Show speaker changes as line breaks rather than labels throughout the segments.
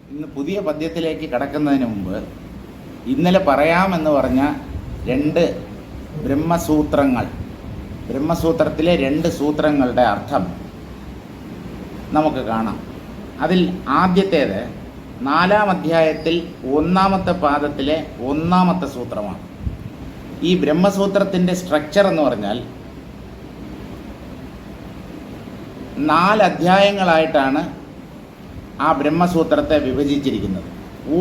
ഇന്ന് പുതിയ പദ്യത്തിലേക്ക് കടക്കുന്നതിന് മുമ്പ് ഇന്നലെ പറയാമെന്ന് പറഞ്ഞ രണ്ട് ബ്രഹ്മസൂത്രത്തിലെ രണ്ട് സൂത്രങ്ങളുടെ അർത്ഥം നമുക്ക് കാണാം. അതിൽ ആദ്യത്തേത് 4-ാം അധ്യായത്തിൽ 1-ാമത്തെ പാദത്തിലെ 1-ാമത്തെ സൂത്രമാണ്. ഈ ബ്രഹ്മസൂത്രത്തിൻ്റെ സ്ട്രക്ചർ എന്ന് പറഞ്ഞാൽ 4 അധ്യായങ്ങളായിട്ടാണ് ആ ബ്രഹ്മസൂത്രത്തെ വിഭജിച്ചിരിക്കുന്നത്.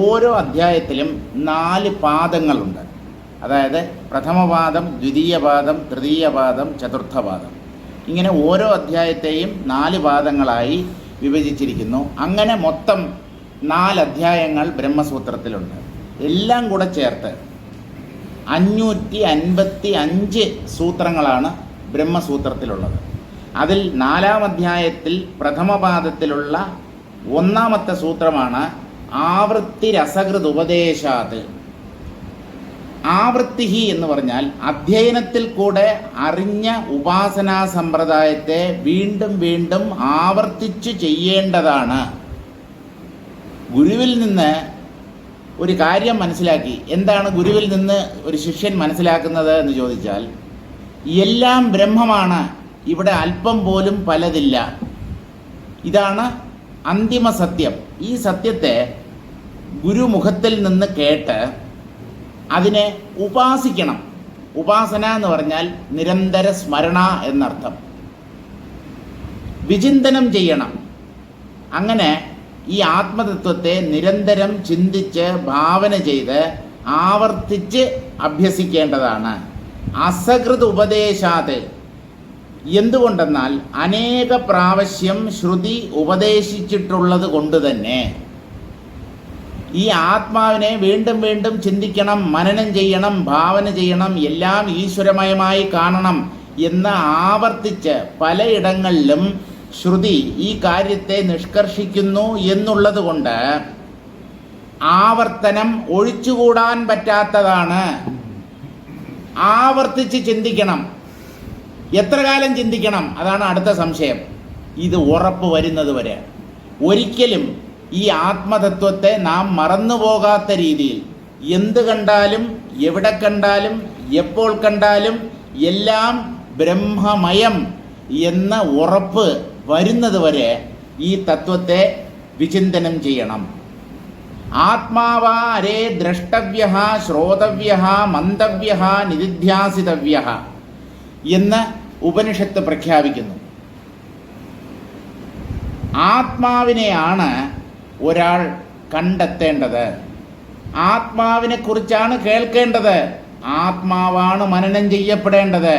ഓരോ അധ്യായത്തിലും 4 പാദങ്ങളുണ്ട്. അതായത് പ്രഥമപാദം, ദ്വിതീയപാദം, തൃതീയപാദം, ചതുർത്ഥപാദം. ഇങ്ങനെ ഓരോ അധ്യായത്തെയും 4 പാദങ്ങളായി വിഭജിച്ചിരിക്കുന്നു. അങ്ങനെ മൊത്തം 4 അധ്യായങ്ങൾ ബ്രഹ്മസൂത്രത്തിലുണ്ട്. എല്ലാം കൂടെ ചേർത്ത് 555 സൂത്രങ്ങളാണ് ബ്രഹ്മസൂത്രത്തിലുള്ളത്. അതിൽ 4-ാം അധ്യായത്തിൽ പ്രഥമപാദത്തിലുള്ള 1-ാമത്തെ സൂത്രമാണ് ആവൃത്തിരസകൃത് ഉപദേശാത്. ആവൃത്തി എന്ന് പറഞ്ഞാൽ അധ്യയനത്തിൽ കൂടെ അറിഞ്ഞ ഉപാസനാ സമ്പ്രദായത്തെ വീണ്ടും വീണ്ടും ആവർത്തിച്ചു ചെയ്യേണ്ടതാണ്. ഗുരുവിൽ നിന്ന് ഒരു കാര്യം മനസ്സിലാക്കി. എന്താണ് ഗുരുവിൽ നിന്ന് ഒരു ശിഷ്യൻ മനസ്സിലാക്കുന്നത് എന്ന് ചോദിച്ചാൽ, എല്ലാം ബ്രഹ്മമാണ്, ഇവിടെ അല്പം പോലും പലതില്ല. ഇതാണ് അന്തിമ സത്യം. ഈ സത്യത്തെ ഗുരുമുഖത്തിൽ നിന്ന് കേട്ട് അതിനെ ഉപാസിക്കണം. ഉപാസന എന്ന് പറഞ്ഞാൽ നിരന്തര സ്മരണ എന്നർത്ഥം. വിചിന്തനം ചെയ്യണം. അങ്ങനെ ഈ ആത്മതത്വത്തെ നിരന്തരം ചിന്തിച്ച് ഭാവന ചെയ്ത് ആവർത്തിച്ച് അഭ്യസിക്കേണ്ടതാണ്. അസകൃത് ഉപദേശാത്. എന്തുകൊണ്ടെന്നാൽ അനേക പ്രാവശ്യം ശ്രുതി ഉപദേശിച്ചിട്ടുള്ളത് കൊണ്ട് തന്നെ ഈ ആത്മാവിനെ വീണ്ടും വീണ്ടും ചിന്തിക്കണം, മനനം ചെയ്യണം, ഭാവന ചെയ്യണം, എല്ലാം ഈശ്വരമയമായി കാണണം എന്ന് ആവർത്തിച്ച് പലയിടങ്ങളിലും ശ്രുതി ഈ കാര്യത്തെ നിഷ്കർഷിക്കുന്നു എന്നുള്ളത് കൊണ്ട് ആവർത്തനം ഒഴിച്ചുകൂടാൻ പറ്റാത്തതാണ്. ആവർത്തിച്ച് ചിന്തിക്കണം. എത്ര കാലം ചിന്തിക്കണം? അതാണ് അടുത്ത സംശയം. ഇത് ഉറപ്പ് വരുന്നത് വരെ ഒരിക്കലും ഈ ആത്മതത്വത്തെ നാം മറന്നുപോകാത്ത രീതിയിൽ എന്ത് കണ്ടാലും, എവിടെ കണ്ടാലും, എപ്പോൾ കണ്ടാലും എല്ലാം ബ്രഹ്മമയം എന്ന ഉറപ്പ് വരുന്നത് വരെ ഈ തത്വത്തെ വിചിന്തനം ചെയ്യണം. ആത്മാവാ അരേ ദ്രഷ്ടവ്യ, ശ്രോതവ്യ, മന്തവ്യ, നിധിധ്യാസിതവ്യ എന്ന് ഉപനിഷത്ത് പ്രഖ്യാപിക്കുന്നു. ആത്മാവിനെയാണ് ഒരാൾ കണ്ടെത്തേണ്ടത്. ആത്മാവിനെ കുറിച്ചാണ് കേൾക്കേണ്ടത്. ആത്മാവാണ് മനനം ചെയ്യപ്പെടേണ്ടത്.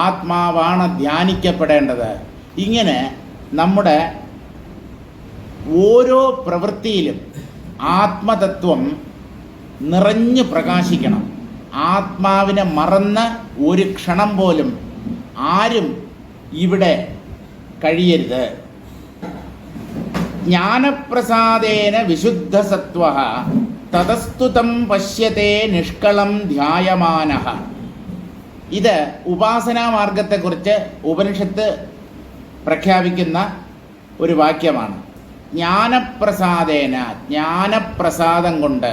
ആത്മാവാണ് ധ്യാനിക്കപ്പെടേണ്ടത്. ഇങ്ങനെ നമ്മുടെ ഓരോ പ്രവൃത്തിയിലും ആത്മതത്വം നിറഞ്ഞു പ്രകാശിക്കണം. ആത്മാവിനെ മറന്ന് ഒരു ക്ഷണം പോലും ആരും ഇവിടെ കഴിയരുത്. ജ്ഞാനപ്രസാദേന വിശുദ്ധസത്വഃ തതസ്തുതം പശ്യത്തെ നിഷ്കളം ധ്യായമാനഃ. ഇത് ഉപാസനാ മാർഗത്തെക്കുറിച്ച് ഉപനിഷത്ത് പ്രഖ്യാപിക്കുന്ന ഒരു വാക്യമാണ്. ജ്ഞാനപ്രസാദേന, ജ്ഞാനപ്രസാദം കൊണ്ട്,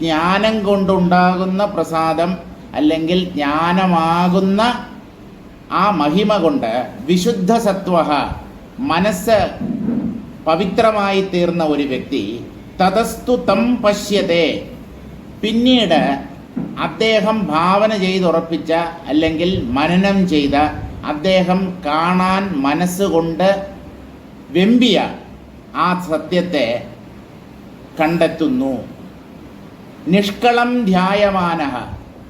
ജ്ഞാനം കൊണ്ടുണ്ടാകുന്ന പ്രസാദം അല്ലെങ്കിൽ ജ്ഞാനമാകുന്ന ആ മഹിമ കൊണ്ട് വിശുദ്ധസത്വഃ, മനസ്സ് പവിത്രമായി തീർന്ന ഒരു വ്യക്തി തതസ്തു തം പശ്യത്തെ, പിന്നീട് അദ്ദേഹം ഭാവന ചെയ്തുറപ്പിച്ച അല്ലെങ്കിൽ മനനം ചെയ്ത, അദ്ദേഹം കാണാൻ മനസ്സുകൊണ്ട് വെമ്പിയ ആ സത്യത്തെ കണ്ടെത്തുന്നു. നിഷ്കളം ധ്യായമാനഃ,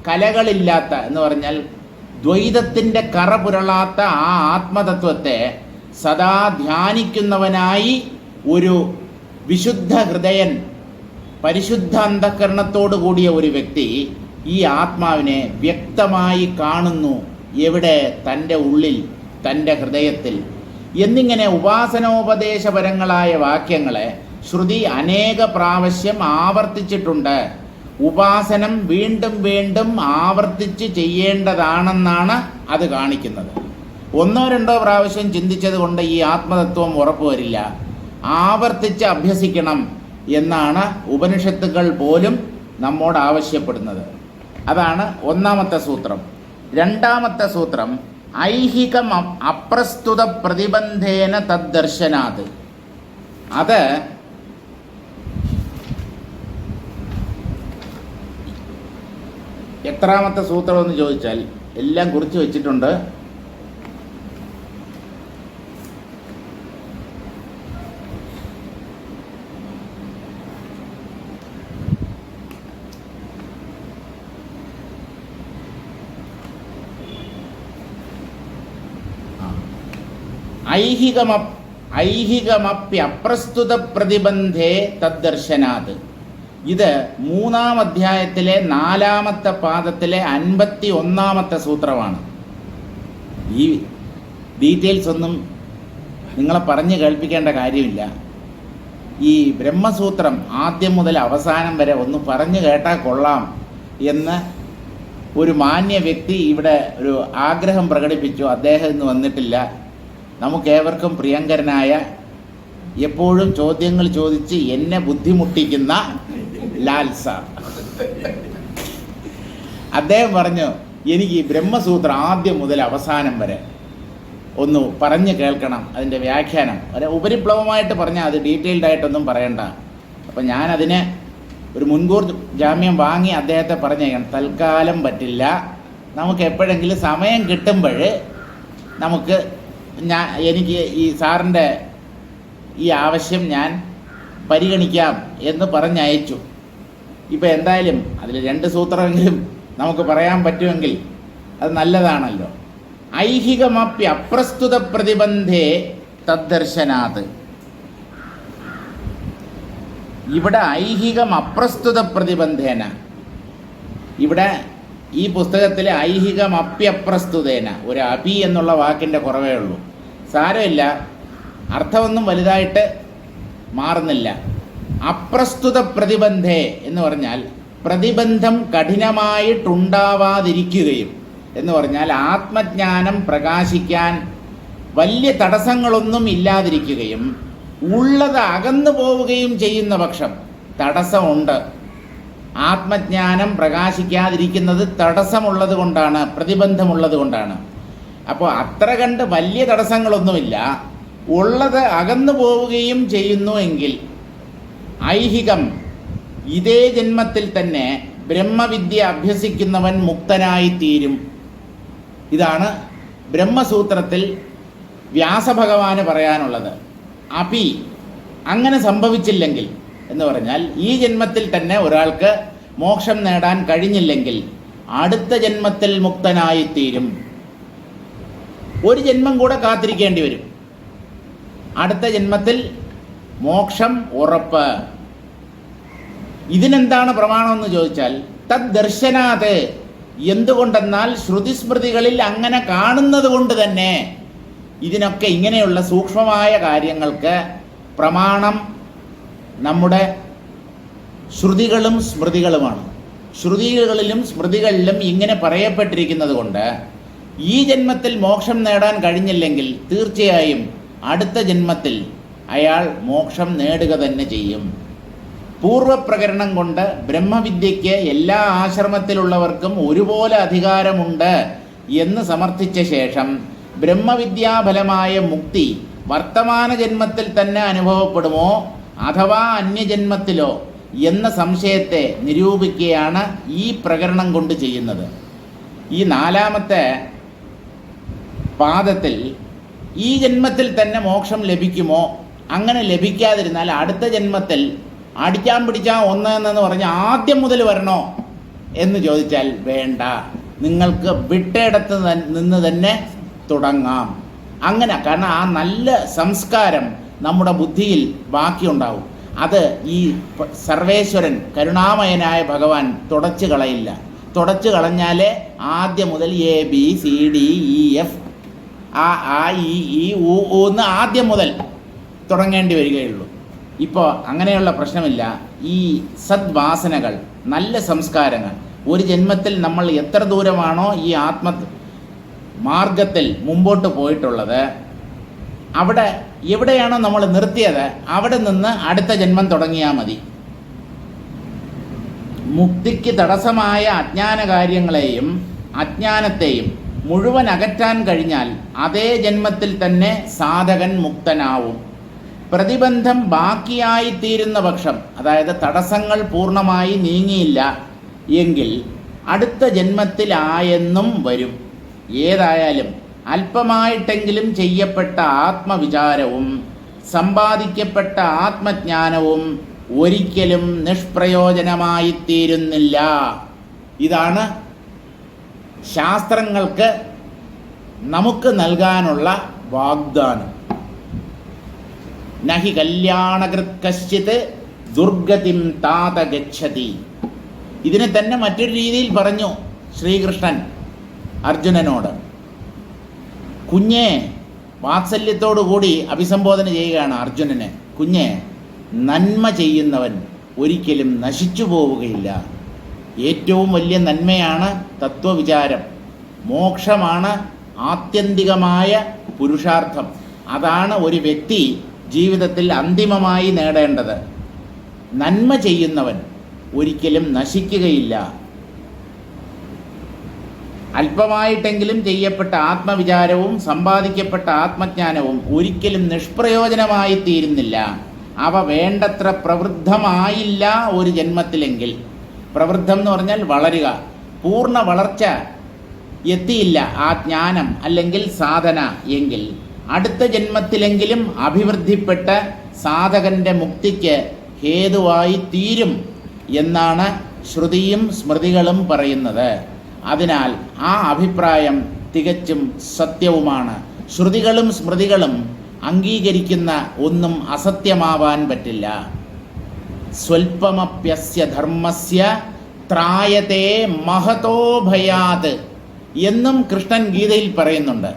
കലകളില്ലാത്ത എന്ന് പറഞ്ഞാൽ ദ്വൈതത്തിൻ്റെ കറ പുരളാത്ത ആ ആത്മതത്വത്തെ സദാ ധ്യാനിക്കുന്നവനായി ഒരു വിശുദ്ധ ഹൃദയൻ, പരിശുദ്ധ അന്ധകരണത്തോടു കൂടിയ ഒരു വ്യക്തി ഈ ആത്മാവിനെ വ്യക്തമായി കാണുന്നു. എവിടെ? തൻ്റെ ഉള്ളിൽ, തൻ്റെ ഹൃദയത്തിൽ. എന്നിങ്ങനെ ഉപാസനോപദേശപരങ്ങളായ വാക്യങ്ങളെ ശ്രുതി അനേക പ്രാവശ്യം ആവർത്തിച്ചിട്ടുണ്ട്. ഉപാസനം വീണ്ടും വീണ്ടും ആവർത്തിച്ച് ചെയ്യേണ്ടതാണെന്നാണ് അത് കാണിക്കുന്നത്. 1-2 പ്രാവശ്യം ചിന്തിച്ചത് കൊണ്ട് ഈ ആത്മതത്വം ഉറപ്പുവരില്ല. ആവർത്തിച്ച് അഭ്യസിക്കണം. എന്നാണ് ഉപനിഷത്തുക്കൾ പോലും നമ്മോട് ആവശ്യപ്പെടുന്നത്. അതാണ് ഒന്നാമത്തെ സൂത്രം. രണ്ടാമത്തെ സൂത്രം ഐഹികം അപ്രസ്തുത പ്രതിബന്ധേന തദ്ദർശനാത്. അത് എത്രാമത്തെ സൂത്രം എന്ന് ചോദിച്ചാൽ എല്ലാം കുറിച്ച് വെച്ചിട്ടുണ്ട്. ഐഹികമപ്യപ്രസ്തുത പ്രതിബന്ധേ തദ്ദർശനാത്. ഇത് 3-ാം അധ്യായത്തിലെ 4-ാമത്തെ പാദത്തിലെ 51-ാമത്തെ സൂത്രമാണ്. ഈ ഡീറ്റെയിൽസ് ഒന്നും നിങ്ങളെ പറഞ്ഞ് കേൾപ്പിക്കേണ്ട കാര്യമില്ല. ഈ ബ്രഹ്മസൂത്രം ആദ്യം മുതൽ അവസാനം വരെ ഒന്ന് പറഞ്ഞു കേട്ടാൽ കൊള്ളാം എന്ന് ഒരു മാന്യ വ്യക്തി ഇവിടെ ഒരു ആഗ്രഹം പ്രകടിപ്പിച്ചു. അദ്ദേഹം ഇന്ന് വന്നിട്ടില്ല. നമുക്കേവർക്കും പ്രിയങ്കരനായ, എപ്പോഴും ചോദ്യങ്ങൾ ചോദിച്ച് എന്നെ ബുദ്ധിമുട്ടിക്കുന്ന ലാൽ സാർ, അദ്ദേഹം പറഞ്ഞു എനിക്ക് ഈ ബ്രഹ്മസൂത്രം ആദ്യം മുതൽ അവസാനം വരെ ഒന്ന് പറഞ്ഞു കേൾക്കണം, അതിൻ്റെ വ്യാഖ്യാനം. ഒരു ഉപരിപ്ലവമായിട്ട് പറഞ്ഞാൽ അത് ഡീറ്റെയിൽഡ് ആയിട്ടൊന്നും പറയണ്ട. അപ്പം ഞാനതിന് ഒരു മുൻകൂർ ജാമ്യം വാങ്ങി അദ്ദേഹത്തെ പറഞ്ഞേക്കണം, തൽക്കാലം പറ്റില്ല, നമുക്ക് എപ്പോഴെങ്കിലും സമയം കിട്ടുമ്പോൾ നമുക്ക് എനിക്ക് ഈ സാറിൻ്റെ ഈ ആവശ്യം ഞാൻ പരിഗണിക്കാം എന്ന് പറഞ്ഞയച്ചു. ഇപ്പം എന്തായാലും അതിൽ 2 സൂത്രമെങ്കിലും നമുക്ക് പറയാൻ പറ്റുമെങ്കിൽ അത് നല്ലതാണല്ലോ. ഐഹികമപ്യപ്രസ്തുത പ്രതിബന്ധേ തദ്ദർശനാത്. ഇവിടെ ഐഹികം അപ്രസ്തുത പ്രതിബന്ധേന, ഇവിടെ ഈ പുസ്തകത്തിൽ ഐഹികമപ്യപ്രസ്തുതേന, ഒരു അപി എന്നുള്ള വാക്കിൻ്റെ കുറവേ ഉള്ളൂ. സാരമില്ല, അർത്ഥമൊന്നും വലുതായിട്ട് മാറുന്നില്ല. അപ്രസ്തുത പ്രതിബന്ധേ എന്ന് പറഞ്ഞാൽ പ്രതിബന്ധം കഠിനമായിട്ടുണ്ടാവാതിരിക്കുകയും എന്ന് പറഞ്ഞാൽ ആത്മജ്ഞാനം പ്രകാശിക്കാൻ വലിയ തടസ്സങ്ങളൊന്നും ഇല്ലാതിരിക്കുകയും ഉള്ളത് അകന്നു പോവുകയും ചെയ്യുന്ന പക്ഷം തടസ്സമുണ്ട്. ആത്മജ്ഞാനം പ്രകാശിക്കാതിരിക്കുന്നത് തടസ്സമുള്ളത് കൊണ്ടാണ്, പ്രതിബന്ധമുള്ളത് കൊണ്ടാണ്. അപ്പോൾ അത്ര കണ്ട് വലിയ തടസ്സങ്ങളൊന്നുമില്ല, ഉള്ളത് അകന്നു പോവുകയും ചെയ്യുന്നു എങ്കിൽ ഐഹികം ഇതേ ജന്മത്തിൽ തന്നെ ബ്രഹ്മവിദ്യ അഭ്യസിക്കുന്നവൻ മുക്തനായിത്തീരും. ഇതാണ് ബ്രഹ്മസൂത്രത്തിൽ വ്യാസഭഗവാന് പറയാനുള്ളത്. അപി അങ്ങനെ സംഭവിച്ചില്ലെങ്കിൽ എന്ന് പറഞ്ഞാൽ ഈ ജന്മത്തിൽ തന്നെ ഒരാൾക്ക് മോക്ഷം നേടാൻ കഴിഞ്ഞില്ലെങ്കിൽ അടുത്ത ജന്മത്തിൽ മുക്തനായിത്തീരും. ഒരു ജന്മം കൂടെ കാത്തിരിക്കേണ്ടി വരും. അടുത്ത ജന്മത്തിൽ മോക്ഷം ഉറപ്പ്. ഇതിനെന്താണ് പ്രമാണമെന്ന് ചോദിച്ചാൽ തദ്ദർശനാത്. എന്തുകൊണ്ടെന്നാൽ ശ്രുതിസ്മൃതികളിൽ അങ്ങനെ കാണുന്നത് കൊണ്ട് തന്നെ ഇതിനൊക്കെ ഇങ്ങനെയുള്ള സൂക്ഷ്മമായ കാര്യങ്ങൾക്ക് പ്രമാണം നമ്മുടെ ശ്രുതികളും സ്മൃതികളുമാണ്. ശ്രുതികളിലും സ്മൃതികളിലും ഇങ്ങനെ പറയപ്പെട്ടിരിക്കുന്നത് കൊണ്ട് ഈ ജന്മത്തിൽ മോക്ഷം നേടാൻ കഴിഞ്ഞില്ലെങ്കിൽ തീർച്ചയായും അടുത്ത ജന്മത്തിൽ അയാൾ മോക്ഷം നേടുക തന്നെ ചെയ്യും. പൂർവപ്രകരണം കൊണ്ട് ബ്രഹ്മവിദ്യയ്ക്ക് എല്ലാ ആശ്രമത്തിലുള്ളവർക്കും ഒരുപോലെ അധികാരമുണ്ട് എന്ന് സമർത്ഥിച്ച ശേഷം ബ്രഹ്മവിദ്യാഫലമായ മുക്തി വർത്തമാന ജന്മത്തിൽ തന്നെ അനുഭവപ്പെടുമോ അഥവാ അന്യജന്മത്തിലോ എന്ന സംശയത്തെ നിരൂപിക്കുകയാണ് ഈ പ്രകരണം കൊണ്ട് ചെയ്യുന്നത്. ഈ 4-ാമത്തെ പാദത്തിൽ ഈ ജന്മത്തിൽ തന്നെ മോക്ഷം ലഭിക്കുമോ, അങ്ങനെ ലഭിക്കാതിരുന്നാൽ അടുത്ത ജന്മത്തിൽ അടിക്കാൻ പിടിച്ചാൽ ഒന്നെന്ന് പറഞ്ഞ് ആദ്യം മുതൽ വരണോ എന്ന് ചോദിച്ചാൽ വേണ്ട, നിങ്ങൾക്ക് വിട്ടയിടത്ത് നിന്ന് തന്നെ തുടങ്ങാം. അങ്ങനെ, കാരണം ആ നല്ല സംസ്കാരം നമ്മുടെ ബുദ്ധിയിൽ ബാക്കിയുണ്ടാവും. അത് ഈ സർവേശ്വരൻ കരുണാമയനായ ഭഗവാൻ തുടച്ചു കളയില്ല. തുടച്ചു കളഞ്ഞാലേ ആദ്യം മുതൽ ABCDEF എന്ന് ആദ്യം മുതൽ തുടങ്ങേണ്ടി വരികയുള്ളൂ. ഇപ്പോൾ അങ്ങനെയുള്ള പ്രശ്നമില്ല. ഈ സദ്വാസനകൾ, നല്ല സംസ്കാരങ്ങൾ, ഒരു ജന്മത്തിൽ നമ്മൾ എത്ര ദൂരമാണോ ഈ മാർഗത്തിൽ മുമ്പോട്ട് പോയിട്ടുള്ളത്, അവിടെ എവിടെയാണോ നമ്മൾ നിർത്തിയത് അവിടെ നിന്ന് അടുത്ത ജന്മം തുടങ്ങിയാൽ മതി. മുക്തിക്ക് തടസ്സമായ അജ്ഞാന കാര്യങ്ങളെയും അജ്ഞാനത്തെയും മുഴുവൻ അകറ്റാൻ കഴിഞ്ഞാൽ അതേ ജന്മത്തിൽ തന്നെ സാധകൻ മുക്തനാവും. പ്രതിബന്ധം ബാക്കിയായിത്തീരുന്ന പക്ഷം, അതായത് തടസ്സങ്ങൾ പൂർണ്ണമായി നീങ്ങിയില്ല എങ്കിൽ അടുത്ത ജന്മത്തിലായെന്നും വരും. ഏതായാലും അല്പമായിട്ടെങ്കിലും ചെയ്യപ്പെട്ട ആത്മവിചാരവും സമ്പാദിക്കപ്പെട്ട ആത്മജ്ഞാനവും ഒരിക്കലും നിഷ്പ്രയോജനമായിത്തീരുന്നില്ല. ഇതാണ് ശാസ്ത്രങ്ങൾക്ക് നമുക്ക് നൽകാനുള്ള വാഗ്ദാനം. നഹി കല്യാണകൃത് കശ്ചിത് ദുർഗതിം താത ഗച്ഛതി. ഇതിനെ തന്നെ മറ്റൊരു രീതിയിൽ പറഞ്ഞു ശ്രീകൃഷ്ണൻ അർജുനനോട്. കുഞ്ഞെ, വാത്സല്യത്തോടു കൂടി അഭിസംബോധന ചെയ്യുകയാണ് അർജുനനെ. കുഞ്ഞെ, നന്മ ചെയ്യുന്നവൻ ഒരിക്കലും നശിച്ചു പോവുകയില്ല. ഏറ്റവും വലിയ നന്മയാണ് തത്വവിചാരം. മോക്ഷമാണ് ആത്യന്തികമായ പുരുഷാർത്ഥം. അതാണ് ഒരു വ്യക്തി ജീവിതത്തിൽ അന്തിമമായി നേടേണ്ടത്. നന്മ ചെയ്യുന്നവൻ ഒരിക്കലും നശിക്കുകയില്ല. അല്പമായിട്ടെങ്കിലും ചെയ്യപ്പെട്ട ആത്മവിചാരവും സമ്പാദിക്കപ്പെട്ട ആത്മജ്ഞാനവും ഒരിക്കലും നിഷ്പ്രയോജനമായി തീരുന്നില്ല. അവ വേണ്ടത്ര പ്രവൃദ്ധമായില്ല ഒരു ജന്മത്തിലെങ്കിൽ. പ്രവൃദ്ധം എന്ന് പറഞ്ഞാൽ വളരുക. പൂർണ്ണ വളർച്ച എത്തിയില്ല ആ ജ്ഞാനം അല്ലെങ്കിൽ സാധന എങ്കിൽ അടുത്ത ജന്മത്തിലെങ്കിലും അഭിവൃദ്ധിപ്പെട്ട സാധകന്റെ മുക്തിക്ക് ഹേതുവായി തീരും എന്നാണ് ശ്രുതിയും സ്മൃതികളും പറയുന്നത്. അതിനാൽ ആ അഭിപ്രായം തികച്ചും സത്യവുമാണ്. ശ്രുതികളും സ്മൃതികളും അംഗീകരിക്കുന്ന ഒന്നും അസത്യമാവാൻ പറ്റില്ല. സ്വൽപമപ്യസ്യ ധർമ്മസ്യ ത്രായതേ മഹതോ ഭയാത് എന്നും കൃഷ്ണൻ ഗീതയിൽ പറയുന്നുണ്ട്.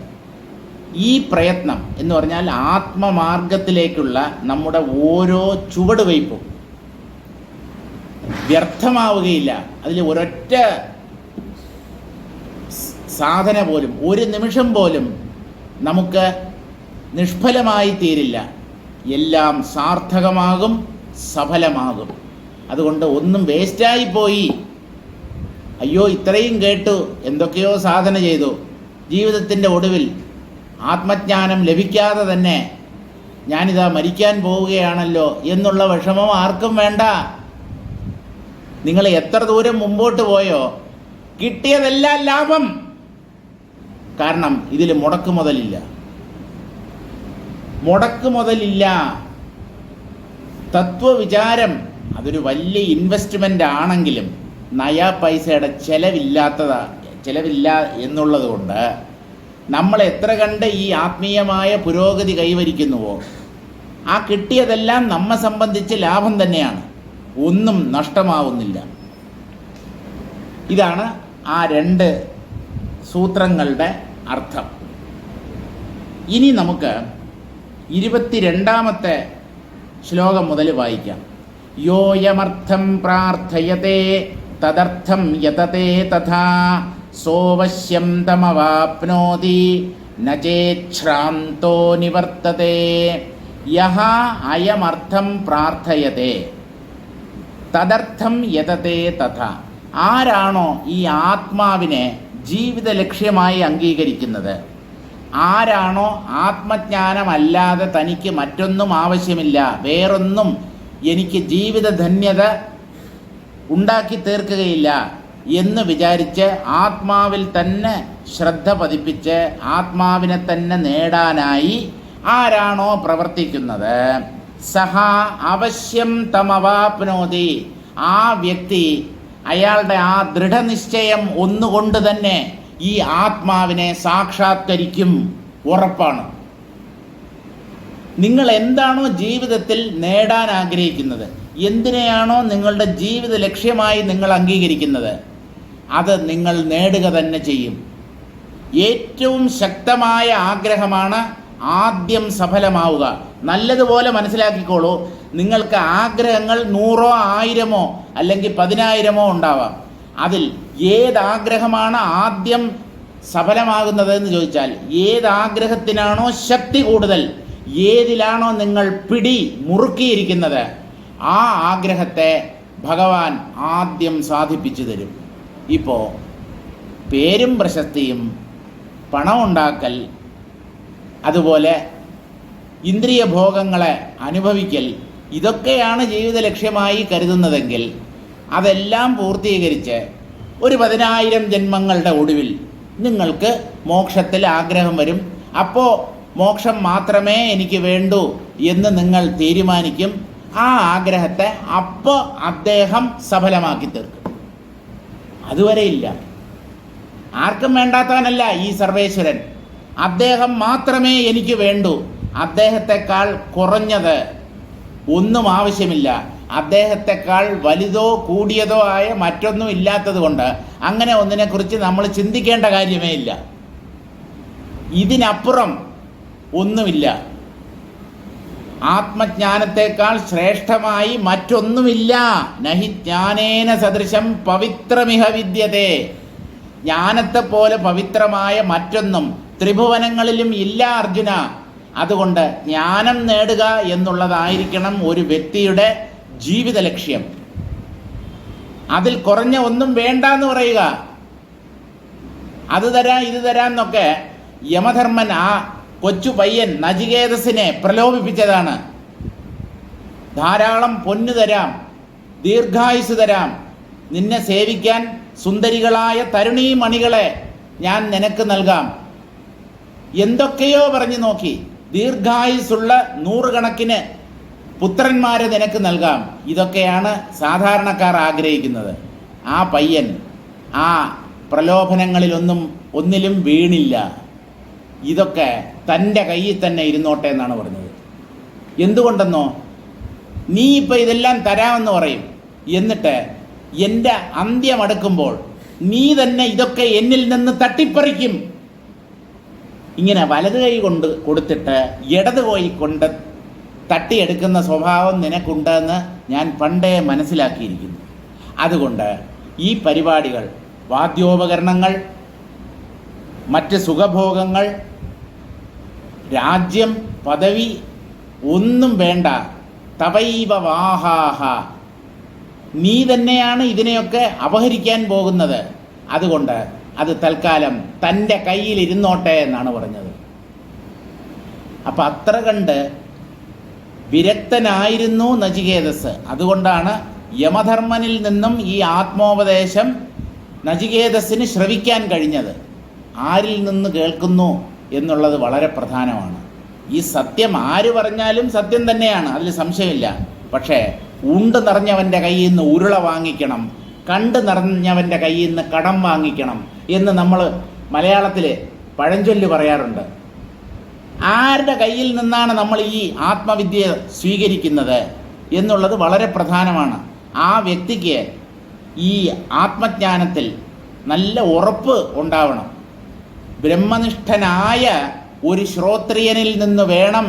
ഈ പ്രയത്നം എന്ന് പറഞ്ഞാൽ ആത്മമാർഗത്തിലേക്കുള്ള നമ്മുടെ ഓരോ ചുവടുവയ്പും വ്യർത്ഥമാവുകയില്ല. അതിൽ ഒരൊറ്റ സാധന പോലും, ഒരു നിമിഷം പോലും നമുക്ക് നിഷ്ഫലമായി തീരില്ല. എല്ലാം സാർത്ഥകമാകും, സഫലമാകും. അതുകൊണ്ട് ഒന്നും വേസ്റ്റായി പോയി, അയ്യോ ഇത്രയും കേട്ടു, എന്തൊക്കെയോ സാധന ചെയ്തു, ജീവിതത്തിൻ്റെ ഒടുവിൽ ആത്മജ്ഞാനം ലഭിക്കാതെ തന്നെ ഞാനിതാ മരിക്കാൻ പോവുകയാണല്ലോ എന്നുള്ള വിഷമം ആർക്കും വേണ്ട. നിങ്ങൾ എത്ര ദൂരം മുമ്പോട്ട് പോയോ കിട്ടിയതെല്ലാം ലാഭം. കാരണം ഇതിൽ മുടക്കുമുതലില്ല. തത്വവിചാരം അതൊരു വലിയ ഇൻവെസ്റ്റ്മെൻ്റ് ആണെങ്കിലും നയാ പൈസയുടെ ചെലവില്ല എന്നുള്ളത് കൊണ്ട് നമ്മൾ എത്ര കണ്ട് ഈ ആത്മീയമായ പുരോഗതി കൈവരിക്കുന്നുവോ ആ കിട്ടിയതെല്ലാം നമ്മെ സംബന്ധിച്ച് ലാഭം തന്നെയാണ്. ഒന്നും നഷ്ടമാവുന്നില്ല. ഇതാണ് ആ രണ്ട് സൂത്രങ്ങളുടെ അർത്ഥം. ഇനി നമുക്ക് 22ാമത്തെ ശ്ലോകം മുതൽ വായിക്കാം. യോയമർത്ഥം പ്രാർത്ഥയത്തെ തദർത്ഥം യതത്തെ തഥാ സോവശ്യം തമവാപ്നോതി ന ചേച്ഛ്രാന്തോ നിവർത്തത്തെ. യഹ അയമർത്ഥം പ്രാർത്ഥയത്തെ തദർത്ഥം യതത്തെ തഥാ. ആരാണോ ഈ ആത്മാവിനെ ജീവിത ലക്ഷ്യമായി അംഗീകരിക്കുന്നത്, ആരാണോ ആത്മജ്ഞാനമല്ലാതെ തനിക്ക് മറ്റൊന്നും ആവശ്യമില്ല, വേറൊന്നും എനിക്ക് ജീവിത ധന്യത ഉണ്ടാക്കി തീർക്കുകയില്ല എന്ന് വിചാരിച്ച് ആത്മാവിൽ തന്നെ ശ്രദ്ധ പതിപ്പിച്ച് ആത്മാവിനെ തന്നെ നേടാനായി ആരാണോ പ്രവർത്തിക്കുന്നത്, സഹ അവശ്യം തമവാപ്നോതി. ആ വ്യക്തി അയാളുടെ ആ ദൃഢനിശ്ചയം ഒന്നുകൊണ്ട് തന്നെ ഈ ആത്മാവിനെ സാക്ഷാത്കരിക്കും, ഉറപ്പാണ്. നിങ്ങൾ എന്താണോ ജീവിതത്തിൽ നേടാൻ ആഗ്രഹിക്കുന്നത്, എന്തിനെയാണോ നിങ്ങളുടെ ജീവിത ലക്ഷ്യമായി നിങ്ങൾ അംഗീകരിക്കുന്നത്, അത് നിങ്ങൾ നേടുക തന്നെ ചെയ്യും. ഏറ്റവും ശക്തമായ ആഗ്രഹമാണ് ആദ്യം സഫലമാവുക. നല്ലതുപോലെ മനസ്സിലാക്കിക്കോളൂ. നിങ്ങൾക്ക് ആഗ്രഹങ്ങൾ 100 1000 അല്ലെങ്കിൽ 10,000 ഉണ്ടാവാം. അതിൽ ഏതാഗ്രഹമാണ് ആദ്യം സഫലമാകുന്നത് എന്ന് ചോദിച്ചാൽ, ഏതാഗ്രഹത്തിനാണോ ശക്തി കൂടുതൽ, ഏതിലാണോ നിങ്ങൾ പിടി മുറുക്കിയിരിക്കുന്നത് ആ ആഗ്രഹത്തെ ഭഗവാൻ ആദ്യം സാധിപ്പിച്ചു തരും. ഇപ്പോൾ പേരും പ്രശസ്തിയും പണമുണ്ടാക്കൽ, അതുപോലെ ഇന്ദ്രിയ ഭോഗങ്ങളെ അനുഭവിക്കൽ, ഇതൊക്കെയാണ് ജീവിത ലക്ഷ്യമായി കരുതുന്നതെങ്കിൽ അതെല്ലാം പൂർത്തീകരിച്ച് ഒരു 10,000 ജന്മങ്ങളുടെ ഒടുവിൽ നിങ്ങൾക്ക് മോക്ഷത്തിൽ ആഗ്രഹം വരും. അപ്പോൾ മോക്ഷം മാത്രമേ എനിക്ക് വേണ്ടൂ എന്ന് നിങ്ങൾ തീരുമാനിക്കും. ആ ആഗ്രഹത്തെ അപ്പോൾ അദ്ദേഹം സഫലമാക്കി തീർക്കും. അതുവരെ ഇല്ല. ആർക്കും വേണ്ടാത്തവനല്ല ഈ സർവേശ്വരൻ. അദ്ദേഹം മാത്രമേ എനിക്ക് വേണ്ടൂ. അദ്ദേഹത്തെക്കാൾ കുറഞ്ഞത് ഒന്നും ആവശ്യമില്ല. അദ്ദേഹത്തെക്കാൾ വലുതോ കൂടിയതോ ആയ മറ്റൊന്നും ഇല്ലാത്തത് കൊണ്ട് അങ്ങനെ ഒന്നിനെക്കുറിച്ച് നമ്മൾ ചിന്തിക്കേണ്ട കാര്യമേ ഇല്ല. ഇതിനപ്പുറം ഒന്നുമില്ല. ആത്മജ്ഞാനത്തെക്കാൾ ശ്രേഷ്ഠമായി മറ്റൊന്നുമില്ല. നഹി ജ്ഞാനേന സദൃശം പവിത്രമിഹ വിദ്യതേ. ജ്ഞാനത്തെ പോലെ പവിത്രമായ മറ്റൊന്നും ത്രിഭുവനങ്ങളിലും ഇല്ല അർജുന. അതുകൊണ്ട് ജ്ഞാനം നേടുക എന്നുള്ളതായിരിക്കണം ഒരു വ്യക്തിയുടെ ജീവിത ലക്ഷ്യം. അതിൽ കുറഞ്ഞ ഒന്നും വേണ്ട എന്ന് പറയുക. അത് തരാം ഇത് തരാം എന്നൊക്കെ യമധർമ്മൻ ആ കൊച്ചു പയ്യൻ നചികേതസിനെ പ്രലോഭിപ്പിച്ചതാണ്. ധാരാളം പൊന്നു തരാം, ദീർഘായുസ് തരാം, നിന്നെ സേവിക്കാൻ സുന്ദരികളായ തരുണീ മണികളെ ഞാൻ നിനക്ക് നൽകാം, എന്തൊക്കെയോ പറഞ്ഞു നോക്കി. ദീർഘായുസുള്ള 100 കണക്കിന് പുത്രന്മാരെ നിനക്ക് നൽകാം. ഇതൊക്കെയാണ് സാധാരണക്കാർ ആഗ്രഹിക്കുന്നത്. ആ പയ്യൻ ആ ഒന്നിലും വീണില്ല. ഇതൊക്കെ തൻ്റെ കയ്യിൽ തന്നെ ഇരുന്നോട്ടെ എന്നാണ് പറഞ്ഞത്. എന്തുകൊണ്ടെന്നോ, നീ ഇപ്പം ഇതെല്ലാം തരാമെന്ന് പറയും, എന്നിട്ട് എൻ്റെ അന്ത്യമടുക്കുമ്പോൾ നീ തന്നെ ഇതൊക്കെ എന്നിൽ നിന്ന് തട്ടിപ്പറിക്കും. ഇങ്ങനെ വലത് കൈ കൊണ്ട് കൊടുത്തിട്ട് ഇടത് കൈ കൊണ്ട് തട്ടിയെടുക്കുന്ന സ്വഭാവം നിനക്കുണ്ടെന്ന് ഞാൻ പണ്ടേ മനസ്സിലാക്കിയിരിക്കുന്നു. അതുകൊണ്ട് ഈ പരിപാടികൾ, വാദ്യോപകരണങ്ങൾ, മറ്റ് സുഖഭോഗങ്ങൾ, രാജ്യം, പദവി ഒന്നും വേണ്ട. തവൈവ വാഹാഹ, നീ തന്നെയാണ് ഇതിനെയൊക്കെ അപഹരിക്കാൻ പോകുന്നത്. അതുകൊണ്ട് അത് തൽക്കാലം തൻ്റെ കയ്യിൽ ഇരുന്നോട്ടെ എന്നാണ് പറഞ്ഞത്. അപ്പം അത്ര കണ്ട് വിരക്തനായിരുന്നു നചികേതസ്. അതുകൊണ്ടാണ് യമധർമ്മനിൽ നിന്നും ഈ ആത്മോപദേശം നചികേതസിന് ശ്രവിക്കാൻ കഴിഞ്ഞത്. ആരിൽ നിന്ന് കേൾക്കുന്നു എന്നുള്ളത് വളരെ പ്രധാനമാണ്. ഈ സത്യം ആര് പറഞ്ഞാലും സത്യം തന്നെയാണ്, അതിൽ സംശയമില്ല. പക്ഷേ ഉണ്ട് നിറഞ്ഞവൻ്റെ കയ്യിൽ നിന്ന് ഉരുള വാങ്ങിക്കണം, കണ്ട് നിറഞ്ഞവൻ്റെ കയ്യിൽ നിന്ന് കടം വാങ്ങിക്കണം എന്ന് നമ്മൾ മലയാളത്തിൽ പഴഞ്ചൊല്ല് പറയാറുണ്ട്. ആരുടെ കയ്യിൽ നിന്നാണ് നമ്മൾ ഈ ആത്മവിദ്യ സ്വീകരിക്കുന്നത് എന്നുള്ളത് വളരെ പ്രധാനമാണ്. ആ വ്യക്തിക്ക് ഈ ആത്മജ്ഞാനത്തിൽ നല്ല ഉറപ്പ് ഉണ്ടാവണം. ബ്രഹ്മനിഷ്ഠനായ ഒരു ശ്രോത്രിയനിൽ നിന്ന് വേണം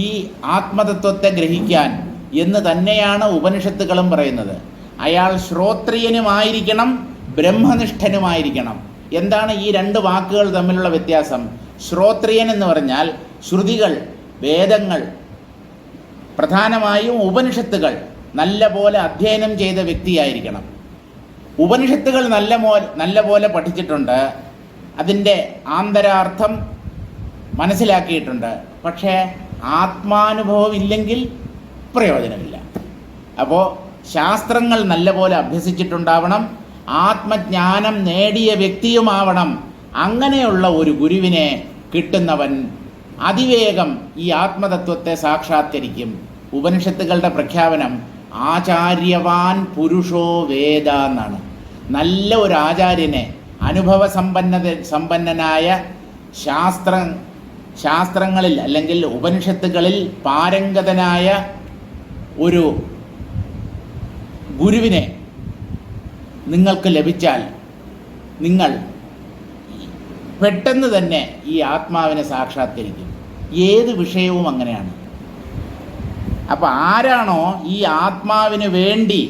ഈ ആത്മതത്വത്തെ ഗ്രഹിക്കാൻ എന്ന് തന്നെയാണ് ഉപനിഷത്തുക്കളും പറയുന്നത്. അയാൾ ശ്രോത്രിയനുമായിരിക്കണം, ബ്രഹ്മനിഷ്ഠനുമായിരിക്കണം. എന്താണ് ഈ രണ്ട് വാക്കുകൾ തമ്മിലുള്ള വ്യത്യാസം? ശ്രോത്രിയൻ എന്ന് പറഞ്ഞാൽ ശ്രുതികൾ, വേദങ്ങൾ, പ്രധാനമായും ഉപനിഷത്തുകൾ നല്ല പോലെ അധ്യയനം ചെയ്ത വ്യക്തിയായിരിക്കണം. ഉപനിഷത്തുകൾ നല്ല പോലെ പഠിച്ചിട്ടുണ്ട്, അതിൻ്റെ ആന്തരാർത്ഥം മനസ്സിലാക്കിയിട്ടുണ്ട്. പക്ഷേ ആത്മാനുഭവം ഇല്ലെങ്കിൽ പ്രയോജനമില്ല. അപ്പോൾ ശാസ്ത്രങ്ങൾ നല്ലപോലെ അഭ്യസിച്ചിട്ടുണ്ടാവണം, ആത്മജ്ഞാനം നേടിയ വ്യക്തിയുമാവണം. അങ്ങനെയുള്ള ഒരു ഗുരുവിനെ കിട്ടുന്നവൻ അതിവേഗം ഈ ആത്മതത്വത്തെ സാക്ഷാത്കരിക്കും. ഉപനിഷത്തുകളുടെ പ്രഖ്യാപനം ആചാര്യവാൻ പുരുഷോ വേദ എന്നാണ്. നല്ല ഒരു ആചാര്യനെ, സമ്പന്നനായ ശാസ്ത്രങ്ങളിൽ അല്ലെങ്കിൽ ഉപനിഷത്തുകളിൽ പാരംഗതനായ ഒരു ഗുരുവിനെ നിങ്ങൾക്ക് ലഭിച്ചാൽ നിങ്ങൾ പെട്ടെന്ന് തന്നെ ഈ ആത്മാവിനെ സാക്ഷാത്കരിക്കും. ഏത് വിഷയവും അങ്ങനെയാണ്. അപ്പോൾ ആരാണോ ഈ ആത്മാവിന് വേണ്ടി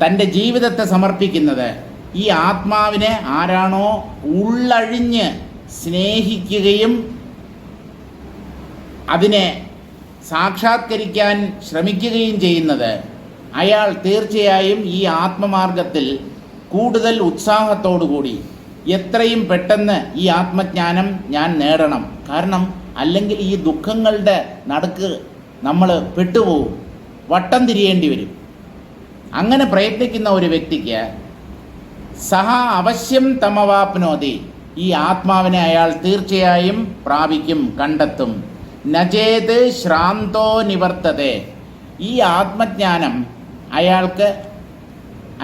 തൻ്റെ ജീവിതത്തെ സമർപ്പിക്കുന്നത്, ഈ ആത്മാവിനെ ആരാണോ ഉള്ളഴിഞ്ഞ് സ്നേഹിക്കുകയും അതിനെ സാക്ഷാത്കരിക്കാൻ ശ്രമിക്കുകയും ചെയ്യുന്നത്, അയാൾ തീർച്ചയായും ഈ ആത്മമാർഗത്തിൽ കൂടുതൽ ഉത്സാഹത്തോടുകൂടി എത്രയും പെട്ടെന്ന് ഈ ആത്മജ്ഞാനം ഞാൻ നേടണം. കാരണം അല്ലെങ്കിൽ ഈ ദുഃഖങ്ങളുടെ നടുക്ക് നമ്മൾ പെട്ടുപോകും, വട്ടം തിരിയേണ്ടി വരും. അങ്ങനെ പ്രയത്നിക്കുന്ന ഒരു വ്യക്തിക്ക് സഹ അവശ്യം തമവാപ്നോതി, ഈ ആത്മാവിനെ അയാൾ തീർച്ചയായും പ്രാപിക്കും, കണ്ടെത്തും. നചേത് ശ്രാന്തോ നിവർത്തതേ, ഈ ആത്മജ്ഞാനം അയാൾക്ക്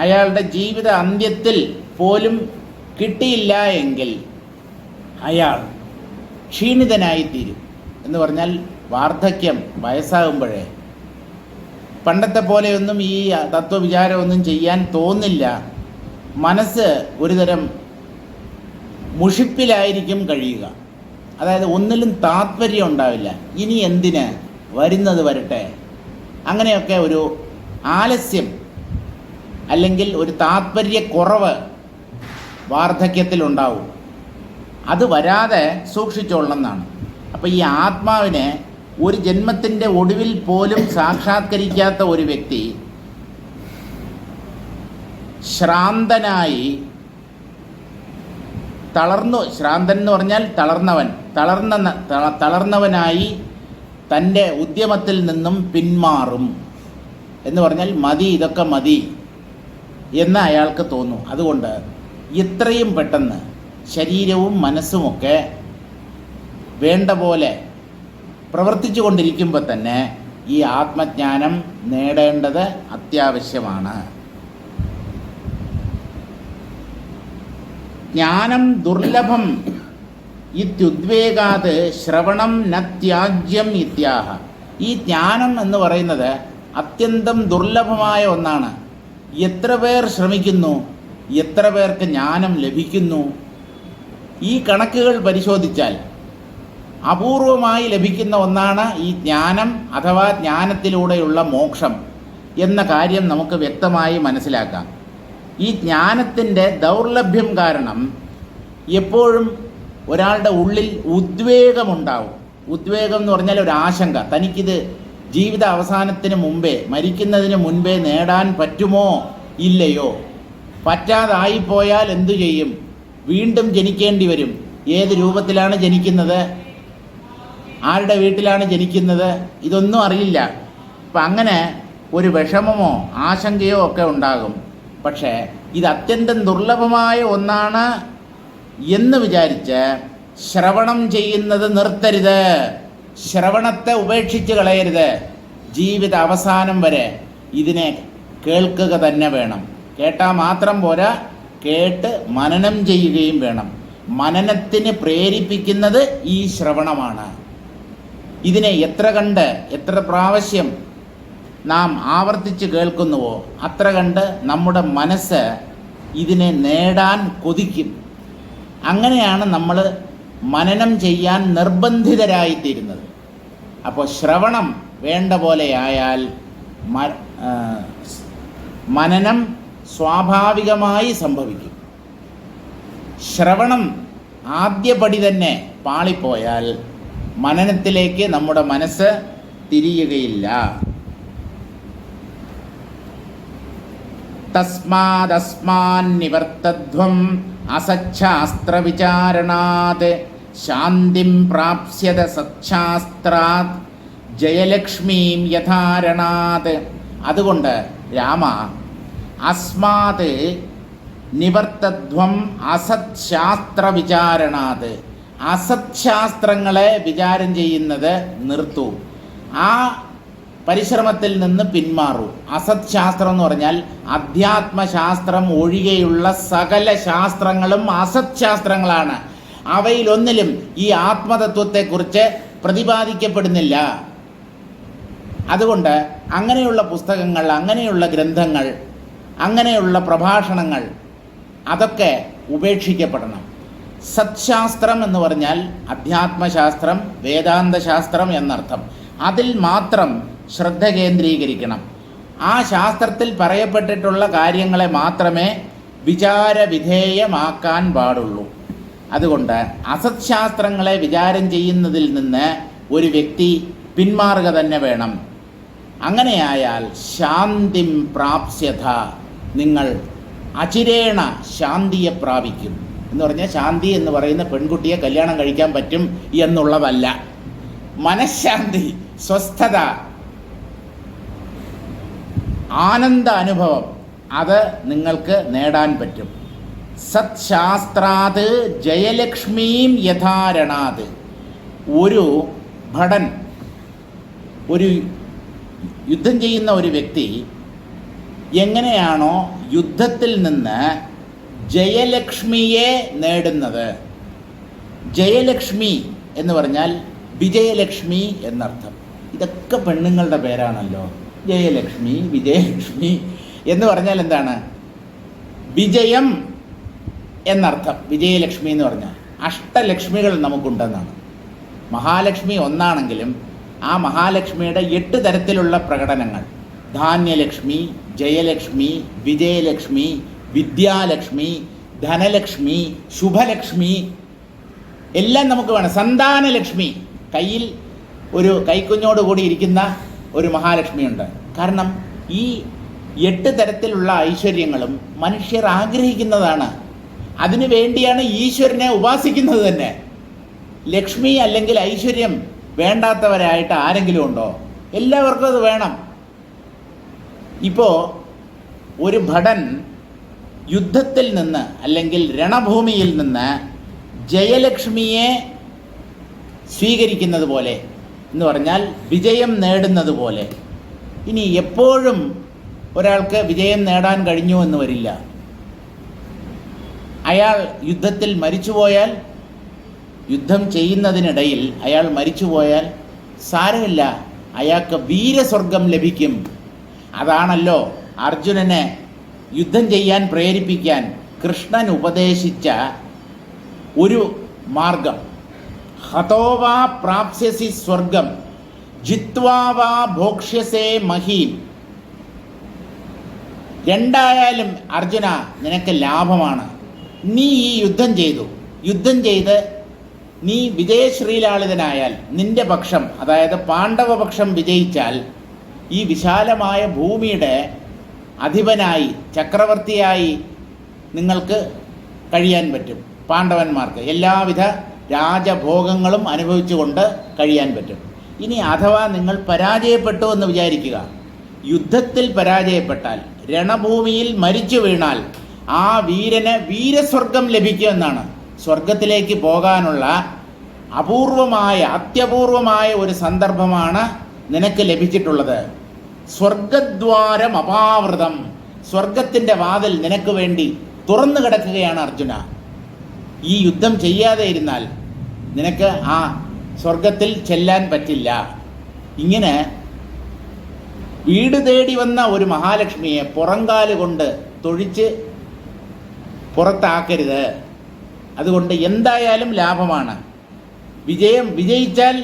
അയാളുടെ ജീവിത അന്ത്യത്തിൽ പോലും കിട്ടിയില്ല എങ്കിൽ അയാൾ ക്ഷീണിതനായിത്തീരും. എന്ന് പറഞ്ഞാൽ വാർദ്ധക്യം, വയസ്സാകുമ്പോഴേ പണ്ടത്തെ പോലെയൊന്നും ഈ തത്വവിചാരമൊന്നും ചെയ്യാൻ തോന്നില്ല. മനസ്സ് ഒരുതരം മുഷിപ്പിലായിരിക്കും കഴിയുക. അതായത് ഒന്നിലും താത്പര്യം ഉണ്ടാവില്ല. ഇനി എന്തിന്, വരുന്നത് വരട്ടെ, അങ്ങനെയൊക്കെ ഒരു ആലസ്യം അല്ലെങ്കിൽ ഒരു താത്പര്യക്കുറവ് വാർദ്ധക്യത്തിലുണ്ടാവും. അത് വരാതെ സൂക്ഷിച്ചോളണം എന്നാണ്. അപ്പോൾ ഈ ആത്മാവിനെ ഒരു ജന്മത്തിൻ്റെ ഒടുവിൽ പോലും സാക്ഷാത്കരിക്കാത്ത ഒരു വ്യക്തി ശ്രാന്തനായി ശ്രാന്തൻ എന്ന് പറഞ്ഞാൽ തളർന്നവനായി തൻ്റെ ഉദ്യമത്തിൽ നിന്നും പിന്മാറും. എന്ന് പറഞ്ഞാൽ മതി, ഇതൊക്കെ മതി എന്ന് അയാൾക്ക് തോന്നും. അതുകൊണ്ട് എത്രയും പെട്ടെന്ന് ശരീരവും മനസ്സുമൊക്കെ വേണ്ട പോലെ പ്രവർത്തിച്ചു കൊണ്ടിരിക്കുമ്പോൾ തന്നെ ഈ ആത്മജ്ഞാനം നേടേണ്ടത് അത്യാവശ്യമാണ്. ജ്ഞാനം ദുർലഭം ഇത്യുദ്വേഗാത് ശ്രവണം ന ത്യാജ്യം ഇത്യാഹ. ഈ ജ്ഞാനം എന്ന് പറയുന്നത് അത്യന്തം ദുർലഭമായ ഒന്നാണ്. എത്ര പേർ ശ്രമിക്കുന്നു, എത്ര പേർക്ക് ജ്ഞാനം ലഭിക്കുന്നു? ഈ കണക്കുകൾ പരിശോധിച്ചാൽ അപൂർവമായി ലഭിക്കുന്ന ഒന്നാണ് ഈ ജ്ഞാനം അഥവാ ജ്ഞാനത്തിലൂടെയുള്ള മോക്ഷം എന്ന കാര്യം നമുക്ക് വ്യക്തമായി മനസ്സിലാക്കാം. ഈ ജ്ഞാനത്തിൻ്റെ ദൗർലഭ്യം കാരണം എപ്പോഴും ഒരാളുടെ ഉള്ളിൽ ഉദ്വേഗമുണ്ടാവും. ഉദ്വേഗം എന്ന് പറഞ്ഞാൽ ഒരു ആശങ്ക, തനിക്കിത് ജീവിത അവസാനത്തിന് മുമ്പേ, മരിക്കുന്നതിന് മുൻപേ നേടാൻ പറ്റുമോ ഇല്ലയോ, പറ്റാതായിപ്പോയാൽ എന്തു ചെയ്യും, വീണ്ടും ജനിക്കേണ്ടി വരും, ഏത് രൂപത്തിലാണ് ജനിക്കുന്നത്, ആരുടെ വീട്ടിലാണ് ജനിക്കുന്നത്, ഇതൊന്നും അറിയില്ല. അപ്പം അങ്ങനെ ഒരു വിഷമമോ ആശങ്കയോ ഒക്കെ ഉണ്ടാകും. പക്ഷേ ഇത് അത്യന്തം ദുർലഭമായ ഒന്നാണ് എന്ന് വിചാരിച്ച് ശ്രവണം ചെയ്യുന്നത് നിർത്തരുത്. ശ്രവണത്തെ ഉപേക്ഷിച്ച് കളയരുത്. ജീവിത അവസാനം വരെ ഇതിനെ കേൾക്കുക തന്നെ വേണം. കേട്ടാൽ മാത്രം പോരാ, കേട്ട് മനനം ചെയ്യുകയും വേണം. മനനത്തിന് പ്രേരിപ്പിക്കുന്നത് ഈ ശ്രവണമാണ്. ഇതിനെ എത്ര കണ്ട് എത്ര പ്രാവശ്യം നാം ആവർത്തിച്ച് കേൾക്കുന്നുവോ അത്ര കണ്ട് നമ്മുടെ മനസ്സ് ഇതിനെ നേടാൻ കൊതിക്കും. അങ്ങനെയാണ് നമ്മൾ മനനം ചെയ്യാൻ നിർബന്ധിതരായിത്തീരുന്നത്. അപ്പോൾ ശ്രവണം വേണ്ട പോലെയായാൽ മനനം സ്വാഭാവികമായി സംഭവിക്കും. ശ്രവണം ആദ്യപടി തന്നെ പാളിപ്പോയാൽ മനനത്തിലേക്ക് നമ്മുടെ മനസ്സ് തിരിയുകയില്ല. തസ്മാദസ്മാൻ നിവർത്തധ്വം അസച്ഛാസ്ത്രവിചാരണാത് ശാന്തിം പ്രാപ്സ്യത സച്ഛാസ്ത്രാത് ജയലക്ഷ്മീം യഥാരണാത്. അതുകൊണ്ട് രാമ, അസ്മാത് നിവർത്തധ്വം അസത്ശാസ്ത്ര വിചാരണാത്, അസത്ശാസ്ത്രങ്ങളെ വിചാരം ചെയ്യുന്നത് നിർത്തൂ, ആ പരിശ്രമത്തിൽ നിന്ന് പിന്മാറൂ. അസത്ശാസ്ത്രം എന്ന് പറഞ്ഞാൽ അധ്യാത്മശാസ്ത്രം ഒഴികെയുള്ള സകല ശാസ്ത്രങ്ങളും അസത്ശാസ്ത്രങ്ങളാണ്. അവയിലൊന്നിലും ഈ ആത്മതത്വത്തെക്കുറിച്ച് പ്രതിപാദിക്കപ്പെടുന്നില്ല. അതുകൊണ്ട് അങ്ങനെയുള്ള പുസ്തകങ്ങൾ, അങ്ങനെയുള്ള ഗ്രന്ഥങ്ങൾ, അങ്ങനെയുള്ള പ്രഭാഷണങ്ങൾ അതൊക്കെ ഉപേക്ഷിക്കപ്പെടണം. സത്ശാസ്ത്രം എന്ന് പറഞ്ഞാൽ അധ്യാത്മശാസ്ത്രം, വേദാന്തശാസ്ത്രം എന്നർത്ഥം. അതിൽ മാത്രം ശ്രദ്ധ കേന്ദ്രീകരിക്കണം. ആ ശാസ്ത്രത്തിൽ പറയപ്പെട്ടിട്ടുള്ള കാര്യങ്ങളെ മാത്രമേ വിചാരവിധേയമാക്കാൻ പാടുള്ളൂ. അതുകൊണ്ട് അസത്ശാസ്ത്രങ്ങളെ വിചാരം ചെയ്യുന്നതിൽ നിന്ന് ഒരു വ്യക്തി പിന്മാറുക തന്നെ വേണം. അങ്ങനെയായാൽ ശാന്തിം പ്രാപ്സ്യഥ, നിങ്ങൾ അചിരേണ ശാന്തിയെ പ്രാപിക്കും. എന്ന് പറഞ്ഞാൽ ശാന്തി എന്ന് പറയുന്ന പെൺകുട്ടിയെ കല്യാണം കഴിക്കാൻ പറ്റും എന്നുള്ളതല്ല. മനഃശാന്തി, സ്വസ്ഥത, ആനന്ദ അനുഭവം, അത് നിങ്ങൾക്ക് നേടാൻ പറ്റും. സത്ശാസ്ത്രാത് ജയലക്ഷ്മീം യഥാരണാത്. ഒരു ഭടൻ, ഒരു യുദ്ധം ചെയ്യുന്ന ഒരു വ്യക്തി എങ്ങനെയാണോ യുദ്ധത്തിൽ നിന്ന് ജയലക്ഷ്മിയെ നേടുന്നത്, ജയലക്ഷ്മി എന്ന് പറഞ്ഞാൽ വിജയലക്ഷ്മി എന്നർത്ഥം. ഇതൊക്കെ പെണ്ണുങ്ങളുടെ പേരാണല്ലോ. ജയലക്ഷ്മി, വിജയലക്ഷ്മി എന്ന് പറഞ്ഞാൽ എന്താണ്? വിജയം എന്നർത്ഥം. വിജയലക്ഷ്മി എന്ന് പറഞ്ഞാൽ അഷ്ടലക്ഷ്മികൾ നമുക്കുണ്ടെന്നാണ്. മഹാലക്ഷ്മി ഒന്നാണെങ്കിലും ആ മഹാലക്ഷ്മിയുടെ 8 തരത്തിലുള്ള പ്രകടനങ്ങൾ: ധാന്യലക്ഷ്മി, ജയലക്ഷ്മി, വിജയലക്ഷ്മി, വിദ്യാലക്ഷ്മി, ധനലക്ഷ്മി, ശുഭലക്ഷ്മി എല്ലാം നമുക്ക് വേണം. സന്താനലക്ഷ്മി, കയ്യിൽ ഒരു കൈക്കുഞ്ഞോട് കൂടി ഇരിക്കുന്ന ഒരു മഹാലക്ഷ്മിയുണ്ട്. കാരണം ഈ 8 തരത്തിലുള്ള ഐശ്വര്യങ്ങളും മനുഷ്യർ ആഗ്രഹിക്കുന്നതാണ്. അതിനു വേണ്ടിയാണ് ഈശ്വരനെ ഉപാസിക്കുന്നത് തന്നെ. ലക്ഷ്മി അല്ലെങ്കിൽ ഐശ്വര്യം വേണ്ടാത്തവരായിട്ട് ആരെങ്കിലും ഉണ്ടോ? എല്ലാവർക്കും അത് വേണം. ഇപ്പോൾ ഒരു ഭടൻ യുദ്ധത്തിൽ നിന്ന് അല്ലെങ്കിൽ രണഭൂമിയിൽ നിന്ന് ജയലക്ഷ്മിയെ സ്വീകരിക്കുന്നത് പോലെ എന്ന് പറഞ്ഞാൽ വിജയം നേടുന്നത് പോലെ. ഇനി എപ്പോഴും ഒരാൾക്ക് വിജയം നേടാൻ കഴിഞ്ഞു എന്ന് വരില്ല. അയാൾ യുദ്ധത്തിൽ മരിച്ചുപോയാൽ, യുദ്ധം ചെയ്യുന്നതിനിടയിൽ അയാൾ മരിച്ചുപോയാൽ സാരമില്ല, അയാൾക്ക് വീരസ്വർഗം ലഭിക്കും. അതാണല്ലോ അർജുനനെ യുദ്ധം ചെയ്യാൻ പ്രേരിപ്പിക്കാൻ കൃഷ്ണൻ ഉപദേശിച്ച ഒരു മാർഗം. ഹതോവാ പ്രാപ്സ്യസി സ്വർഗം ജിത്വാ വാ ഭോക്ഷ്യസേ മഹീം. രണ്ടായാലും അർജുന നിനക്ക് ലാഭമാണ്. നീ ഈ യുദ്ധം ചെയ്തു, യുദ്ധം ചെയ്ത് നീ വിജയശ്രീലാളിതനായാൽ, നിന്റെ പക്ഷം അതായത് പാണ്ഡവപക്ഷം വിജയിച്ചാൽ ഈ വിശാലമായ ഭൂമിയുടെ അധിപനായി, ചക്രവർത്തിയായി നിങ്ങൾക്ക് കഴിയാൻ പറ്റും. പാണ്ഡവന്മാർക്ക് എല്ലാവിധ രാജഭോഗങ്ങളും അനുഭവിച്ചുകൊണ്ട് കഴിയാൻ പറ്റും. ഇനി അഥവാ നിങ്ങൾ പരാജയപ്പെട്ടു എന്ന് വിചാരിക്കുക. യുദ്ധത്തിൽ പരാജയപ്പെട്ടാൽ, രണഭൂമിയിൽ മരിച്ചു വീണാൽ ആ വീരന് വീരസ്വർഗം ലഭിക്കുമെന്നാണ്. സ്വർഗത്തിലേക്ക് പോകാനുള്ള അപൂർവമായ, അത്യപൂർവമായ ഒരു സന്ദർഭമാണ് നിനക്ക് ലഭിച്ചിട്ടുള്ളത്. സ്വർഗദ്വാരം അപാവൃതം, സ്വർഗത്തിൻ്റെ വാതിൽ നിനക്ക് വേണ്ടി തുറന്നു കിടക്കുകയാണ് അർജുന. ഈ യുദ്ധം ചെയ്യാതെ ഇരുന്നാൽ നിനക്ക് ആ സ്വർഗത്തിൽ ചെല്ലാൻ പറ്റില്ല. ഇങ്ങനെ വീട് തേടി വന്ന ഒരു മഹാലക്ഷ്മിയെ പുറങ്കാല് കൊണ്ട് തൊഴിച്ച് പുറത്താക്കരുത്. അതുകൊണ്ട് എന്തായാലും ലാഭമാണ്. വിജയിച്ചാൽ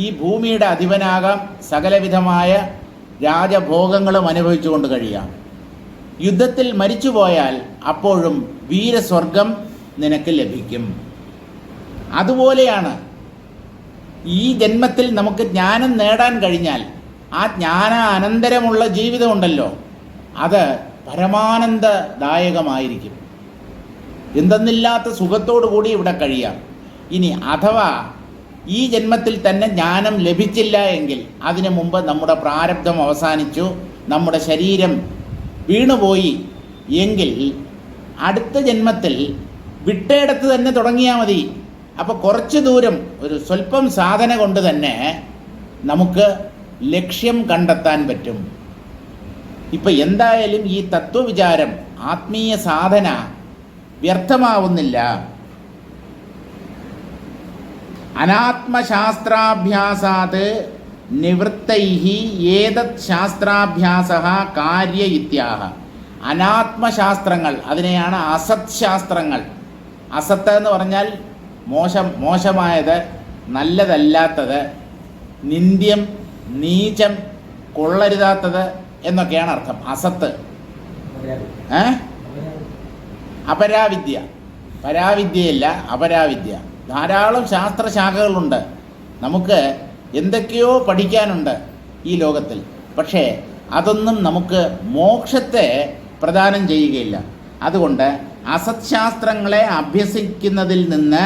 ഈ ഭൂമിയുടെ അധിപനാകാം, സകലവിധമായ രാജഭോഗങ്ങളും അനുഭവിച്ചുകൊണ്ട് കഴിയാം. യുദ്ധത്തിൽ മരിച്ചുപോയാൽ അപ്പോഴും വീരസ്വർഗം നിനക്ക് ലഭിക്കും. അതുപോലെയാണ് ഈ ജന്മത്തിൽ നമുക്ക് ജ്ഞാനം നേടാൻ കഴിഞ്ഞാൽ ആ ജ്ഞാനാനന്തരമുള്ള ജീവിതമുണ്ടല്ലോ, അത് പരമാനന്ദദായകമായിരിക്കും. എന്തെന്നില്ലാത്ത സുഖത്തോടു കൂടി ഇവിടെ കഴിയാം. ഇനി അഥവാ ഈ ജന്മത്തിൽ തന്നെ ജ്ഞാനം ലഭിച്ചില്ല എങ്കിൽ അതിനു മുമ്പ് നമ്മുടെ പ്രാരബ്ധം അവസാനിച്ചു, നമ്മുടെ ശരീരം വീണുപോയി എങ്കിൽ അടുത്ത ജന്മത്തിൽ വിട്ടയിടത്ത് തന്നെ തുടങ്ങിയാൽ മതി. അപ്പോൾ കുറച്ച് ദൂരം, ഒരു സ്വല്പം സാധന കൊണ്ട് തന്നെ നമുക്ക് ലക്ഷ്യം കണ്ടെത്താൻ പറ്റും. ഇപ്പം എന്തായാലും ഈ തത്വവിചാരം, ആത്മീയ സാധന വ്യർത്ഥമാവുന്നില്ല. അനാത്മശാസ്ത്രാഭ്യാസാത് നിവൃത്തൈഹി ഏതത് ശാസ്ത്രാഭ്യാസഃ കാര്യ ഇത്യാഹ. അനാത്മശാസ്ത്രങ്ങൾ, അതിനെയാണ് അസത് ശാസ്ത്രങ്ങൾ. അസത്ത് എന്ന് പറഞ്ഞാൽ മോശമായത്, നല്ലതല്ലാത്തത്, നിന്ദ്യം, നീചം, കൊള്ളരുതാത്തത് എന്നൊക്കെയാണ് അർത്ഥം. അസത്ത് അപരാവിദ്യ, പരാവിദ്യയല്ല അപരാവിദ്യ. ധാരാളം ശാസ്ത്രശാഖകളുണ്ട്. നമുക്ക് എന്തൊക്കെയോ പഠിക്കാനുണ്ട് ഈ ലോകത്തിൽ. പക്ഷേ അതൊന്നും നമുക്ക് മോക്ഷത്തെ പ്രദാനം ചെയ്യുകയില്ല. അതുകൊണ്ട് അസത്ശാസ്ത്രങ്ങളെ അഭ്യസിക്കുന്നതിൽ നിന്ന്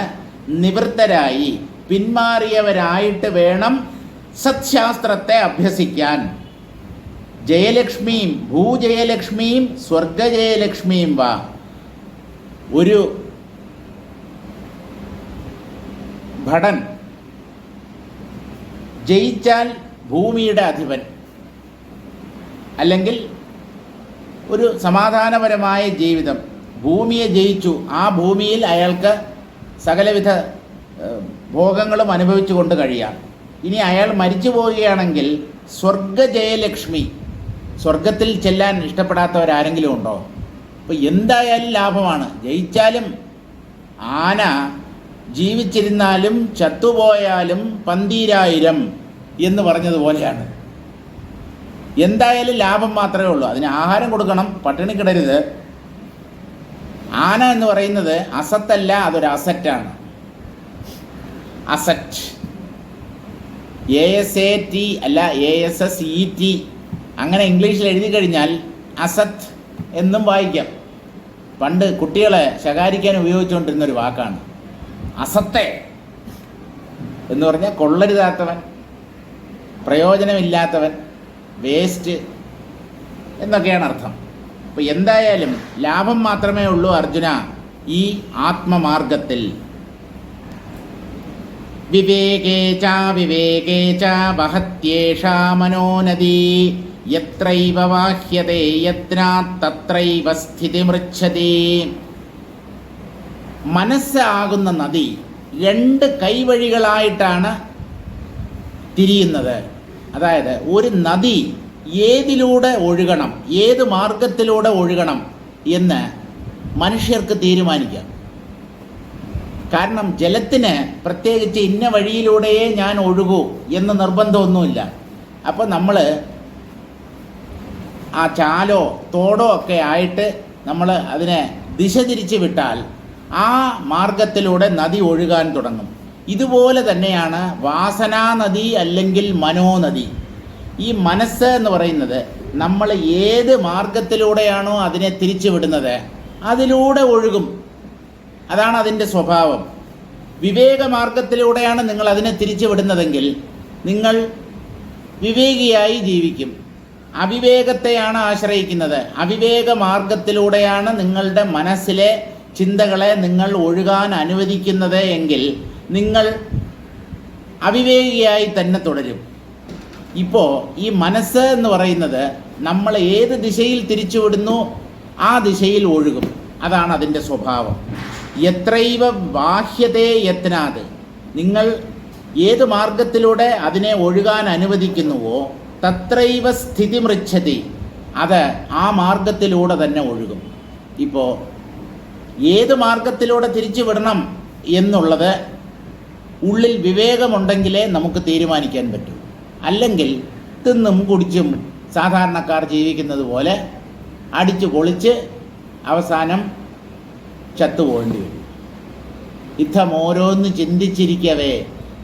നിവൃത്തരായി പിന്മാറിയവരായിട്ട് വേണം സത്ശാസ്ത്രത്തെ അഭ്യസിക്കാൻ. ജയലക്ഷ്മിയും ഭൂജയലക്ഷ്മിയും സ്വർഗജയലക്ഷ്മിയും വാ. ഒരു ഭടൻ ജയിച്ചാൽ ഭൂമിയുടെ അധിപൻ, അല്ലെങ്കിൽ ഒരു സമാധാനപരമായ ജീവിതം, ഭൂമിയെ ജയിച്ചു, ആ ഭൂമിയിൽ അയാൾക്ക് സകലവിധ ഭോഗങ്ങളും അനുഭവിച്ചു കൊണ്ട് കഴിയാം. ഇനി അയാൾ മരിച്ചു പോവുകയാണെങ്കിൽ സ്വർഗജയലക്ഷ്മി, സ്വർഗത്തിൽ ചെല്ലാൻ ഇഷ്ടപ്പെടാത്തവരാരെങ്കിലും ഉണ്ടോ? അപ്പോൾ എന്തായാലും ലാഭമാണ്. ജയിച്ചാലും ആന ജീവിച്ചിരുന്നാലും ചത്തുപോയാലും പന്തീരായിരം എന്ന് പറഞ്ഞതുപോലെയാണ്. എന്തായാലും ലാഭം മാത്രമേ ഉള്ളൂ. അതിന് ആഹാരം കൊടുക്കണം, പട്ടിണി കിടരുത്. ആന എന്ന് പറയുന്നത് അസത്തല്ല, അതൊരു അസറ്റാണ്. അസറ്റ്, ASAT അല്ല, ASSET, അങ്ങനെ ഇംഗ്ലീഷിൽ എഴുതി കഴിഞ്ഞാൽ അസത്ത് എന്നും വായിക്കാം. പണ്ട് കുട്ടികളെ ശകാരിക്കാൻ ഉപയോഗിച്ചുകൊണ്ടിരുന്നൊരു വാക്കാണ് അസത്തെ എന്ന് പറഞ്ഞാൽ കൊള്ളരുതാത്തവൻ, പ്രയോജനമില്ലാത്തവൻ, വേസ്റ്റ് എന്നൊക്കെയാണ് അർത്ഥം. അപ്പോൾ എന്തായാലും ലാഭം മാത്രമേ ഉള്ളൂ അർജുന ഈ ആത്മമാർഗത്തിൽ. വിവേകേ ച വഹത്യേഷാ മനോനദീ യത്രൈവ വാഹ്യതേ യത്നാത് തത്രൈവ സ്ഥിതിമൃച്ഛതി. മനസ്സാകുന്ന നദി രണ്ട് കൈവഴികളായിട്ടാണ് തിരിയുന്നത്. അതായത് ഒരു നദി ഏതിലൂടെ ഒഴുകണം, ഏത് മാർഗത്തിലൂടെ ഒഴുകണം എന്ന് മനുഷ്യർക്ക് തീരുമാനിക്കാം. കാരണം ജലത്തിന് പ്രത്യേകിച്ച് ഇന്ന വഴിയിലൂടെയേ ഞാൻ ഒഴുകൂ എന്ന് നിർബന്ധമൊന്നുമില്ല. അപ്പോൾ നമ്മൾ ആ ചാലോ തോടോ ഒക്കെ ആയിട്ട് നമ്മൾ അതിനെ ദിശ തിരിച്ച് വിട്ടാൽ ആ മാർഗത്തിലൂടെ നദി ഒഴുകാൻ തുടങ്ങും. ഇതുപോലെ തന്നെയാണ് വാസനാനദി അല്ലെങ്കിൽ മനോനദി. ഈ മനസ്സ് എന്ന് പറയുന്നത് നമ്മൾ ഏത് മാർഗത്തിലൂടെയാണോ അതിനെ തിരിച്ചു വിടുന്നത് അതിലൂടെ ഒഴുകും. അതാണ് അതിൻ്റെ സ്വഭാവം. വിവേകമാർഗത്തിലൂടെയാണ് നിങ്ങൾ അതിനെ തിരിച്ചു വിടുന്നതെങ്കിൽ നിങ്ങൾ വിവേകിയായി ജീവിക്കും. അവിവേകത്തെയാണ് ആശ്രയിക്കുന്നത്. അവിവേക മാർഗത്തിലൂടെയാണ് നിങ്ങളുടെ മനസ്സിലെ ചിന്തകളെ നിങ്ങൾ ഒഴുകാൻ അനുവദിക്കുന്നത് എങ്കിൽ നിങ്ങൾ അവിവേകിയായി തന്നെ തുടരും. ഇപ്പോൾ ഈ മനസ്സ് എന്ന് പറയുന്നത് നമ്മൾ ഏത് ദിശയിൽ തിരിച്ചുവിടുന്നു ആ ദിശയിൽ ഒഴുകും. അതാണ് അതിൻ്റെ സ്വഭാവം. എത്രൈവ ബാഹ്യതേ യത്നാത്, നിങ്ങൾ ഏത് മാർഗത്തിലൂടെ അതിനെ ഒഴുകാൻ അനുവദിക്കുന്നുവോ തത്രൈവ സ്ഥിതി മൃച്ഛതി, അത് ആ മാർഗത്തിലൂടെ തന്നെ ഒഴുകും. ഇപ്പോൾ ഏത് മാർഗത്തിലൂടെ തിരിച്ചു വിടണം എന്നുള്ളത് ഉള്ളിൽ വിവേകമുണ്ടെങ്കിലേ നമുക്ക് തീരുമാനിക്കാൻ പറ്റൂ. അല്ലെങ്കിൽ തിന്നും കുടിച്ചും സാധാരണക്കാർ ജീവിക്കുന്നത് പോലെ അടിച്ചു പൊളിച്ച് അവസാനം ചത്തുപോകേണ്ടി വരും. യുദ്ധം ഓരോന്ന് ചിന്തിച്ചിരിക്കവേ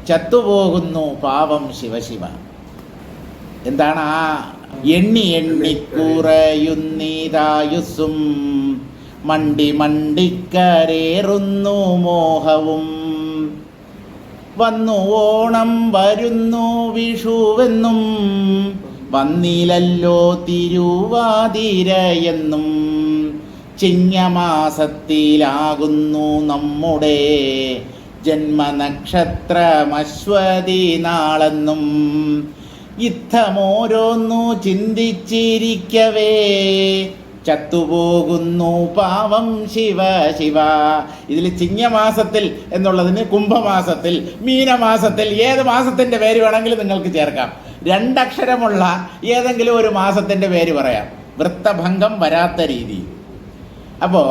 ചത്തുപോകുന്നു പാവം ശിവശിവ. എന്താണ് ആ എണ്ണി എണ്ണിക്കുറയുന്നീതായുസ്സും മണ്ടി മണ്ടിക്കരേറുന്നു മോഹവും വന്നു ഓണം വരുന്നു വിഷുവെന്നും വന്നിലല്ലോ തിരുവാതിരയെന്നും ചിങ്ങമാസത്തിലാകുന്നു നമ്മുടെ ജന്മനക്ഷത്രമശ്വതി നാളെന്നും യുദ്ധമോരോന്നു ചിന്തിച്ചിരിക്കവേ ചത്തുപോകുന്നു പാവം ശിവ ശിവ. ഇതിൽ ചിങ്ങമാസത്തിൽ എന്നുള്ളതിന് കുംഭമാസത്തിൽ, മീനമാസത്തിൽ, ഏത് മാസത്തിൻ്റെ പേര് വേണമെങ്കിലും നിങ്ങൾക്ക് ചേർക്കാം. രണ്ടക്ഷരമുള്ള ഏതെങ്കിലും ഒരു മാസത്തിൻ്റെ പേര് പറയാം, വൃത്തഭംഗം വരാത്ത രീതി. അപ്പോൾ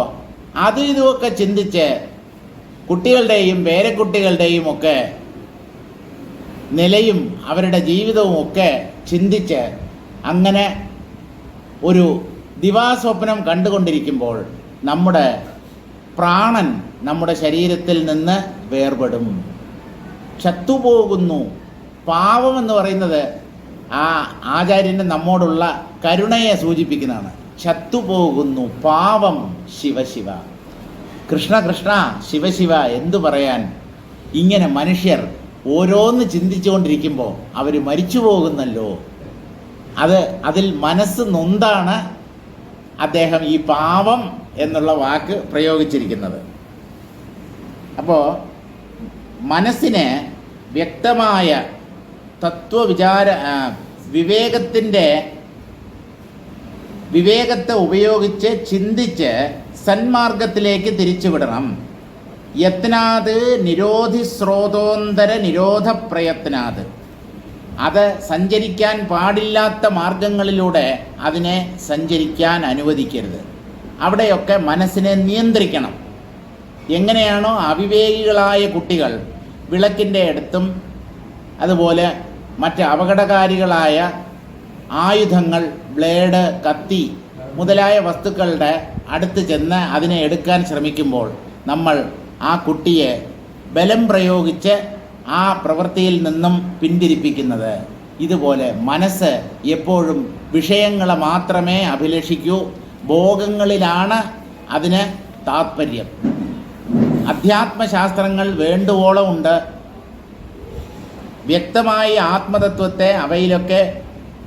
അത് ഇതുമൊക്കെ ചിന്തിച്ച് കുട്ടികളുടെയും പേരക്കുട്ടികളുടെയും ഒക്കെ നിലയും അവരുടെ ജീവിതവും ഒക്കെ ചിന്തിച്ച് അങ്ങനെ ഒരു ദിവാസ്വപ്നം കണ്ടുകൊണ്ടിരിക്കുമ്പോൾ നമ്മുടെ പ്രാണൻ നമ്മുടെ ശരീരത്തിൽ നിന്ന് വേർപെടും. ചത്തുപോകുന്നു പാവം എന്ന് പറയുന്നത് ആ ആചാര്യന് നമ്മോടുള്ള കരുണയെ സൂചിപ്പിക്കുന്നതാണ്. ചത്തുപോകുന്നു പാവം ശിവശിവ, കൃഷ്ണ കൃഷ്ണ ശിവശിവ. എന്തു പറയാൻ, ഇങ്ങനെ മനുഷ്യർ ഓരോന്ന് ചിന്തിച്ചുകൊണ്ടിരിക്കുമ്പോൾ അവർ മരിച്ചു പോകുന്നല്ലോ. അതിൽ മനസ്സ് നൊന്താണ് അദ്ദേഹം ഈ പാവം എന്നുള്ള വാക്ക് പ്രയോഗിച്ചിരിക്കുന്നത്. അപ്പോൾ മനസ്സിന് വ്യക്തമായ വിവേകത്തെ ഉപയോഗിച്ച് ചിന്തിച്ച് സന്മാർഗത്തിലേക്ക് തിരിച്ചുവിടണം. യത്നാത് നിരോധി സ്രോതോന്തര നിരോധ പ്രയത്നാത്. അത് സഞ്ചരിക്കാൻ പാടില്ലാത്ത മാർഗങ്ങളിലൂടെ അതിനെ സഞ്ചരിക്കാൻ അനുവദിക്കരുത്. അവിടെയൊക്കെ മനസ്സിനെ നിയന്ത്രിക്കണം. എങ്ങനെയാണോ അവിവേകികളായ കുട്ടികൾ വിളക്കിൻ്റെ അടുത്തും അതുപോലെ മറ്റ് അപകടകാരികളായ ആയുധങ്ങൾ, ബ്ലേഡ്, കത്തി മുതലായ വസ്തുക്കളുടെ അടുത്ത് ചെന്ന് അതിനെ എടുക്കാൻ ശ്രമിക്കുമ്പോൾ നമ്മൾ ആ കുട്ടിയെ ബലം പ്രയോഗിച്ച് ആ പ്രവൃത്തിയിൽ നിന്നും പിന്തിരിപ്പിക്കുന്നത്. ഇതുപോലെ മനസ്സ് എപ്പോഴും വിഷയങ്ങളെ മാത്രമേ അഭിലഷിക്കൂ, ഭോഗങ്ങളിലാണ് അതിന് താത്പര്യം. അധ്യാത്മശാസ്ത്രങ്ങൾ വേണ്ടുവോളം ഉണ്ട്. വ്യക്തമായി ആത്മതത്വത്തെ അവയിലൊക്കെ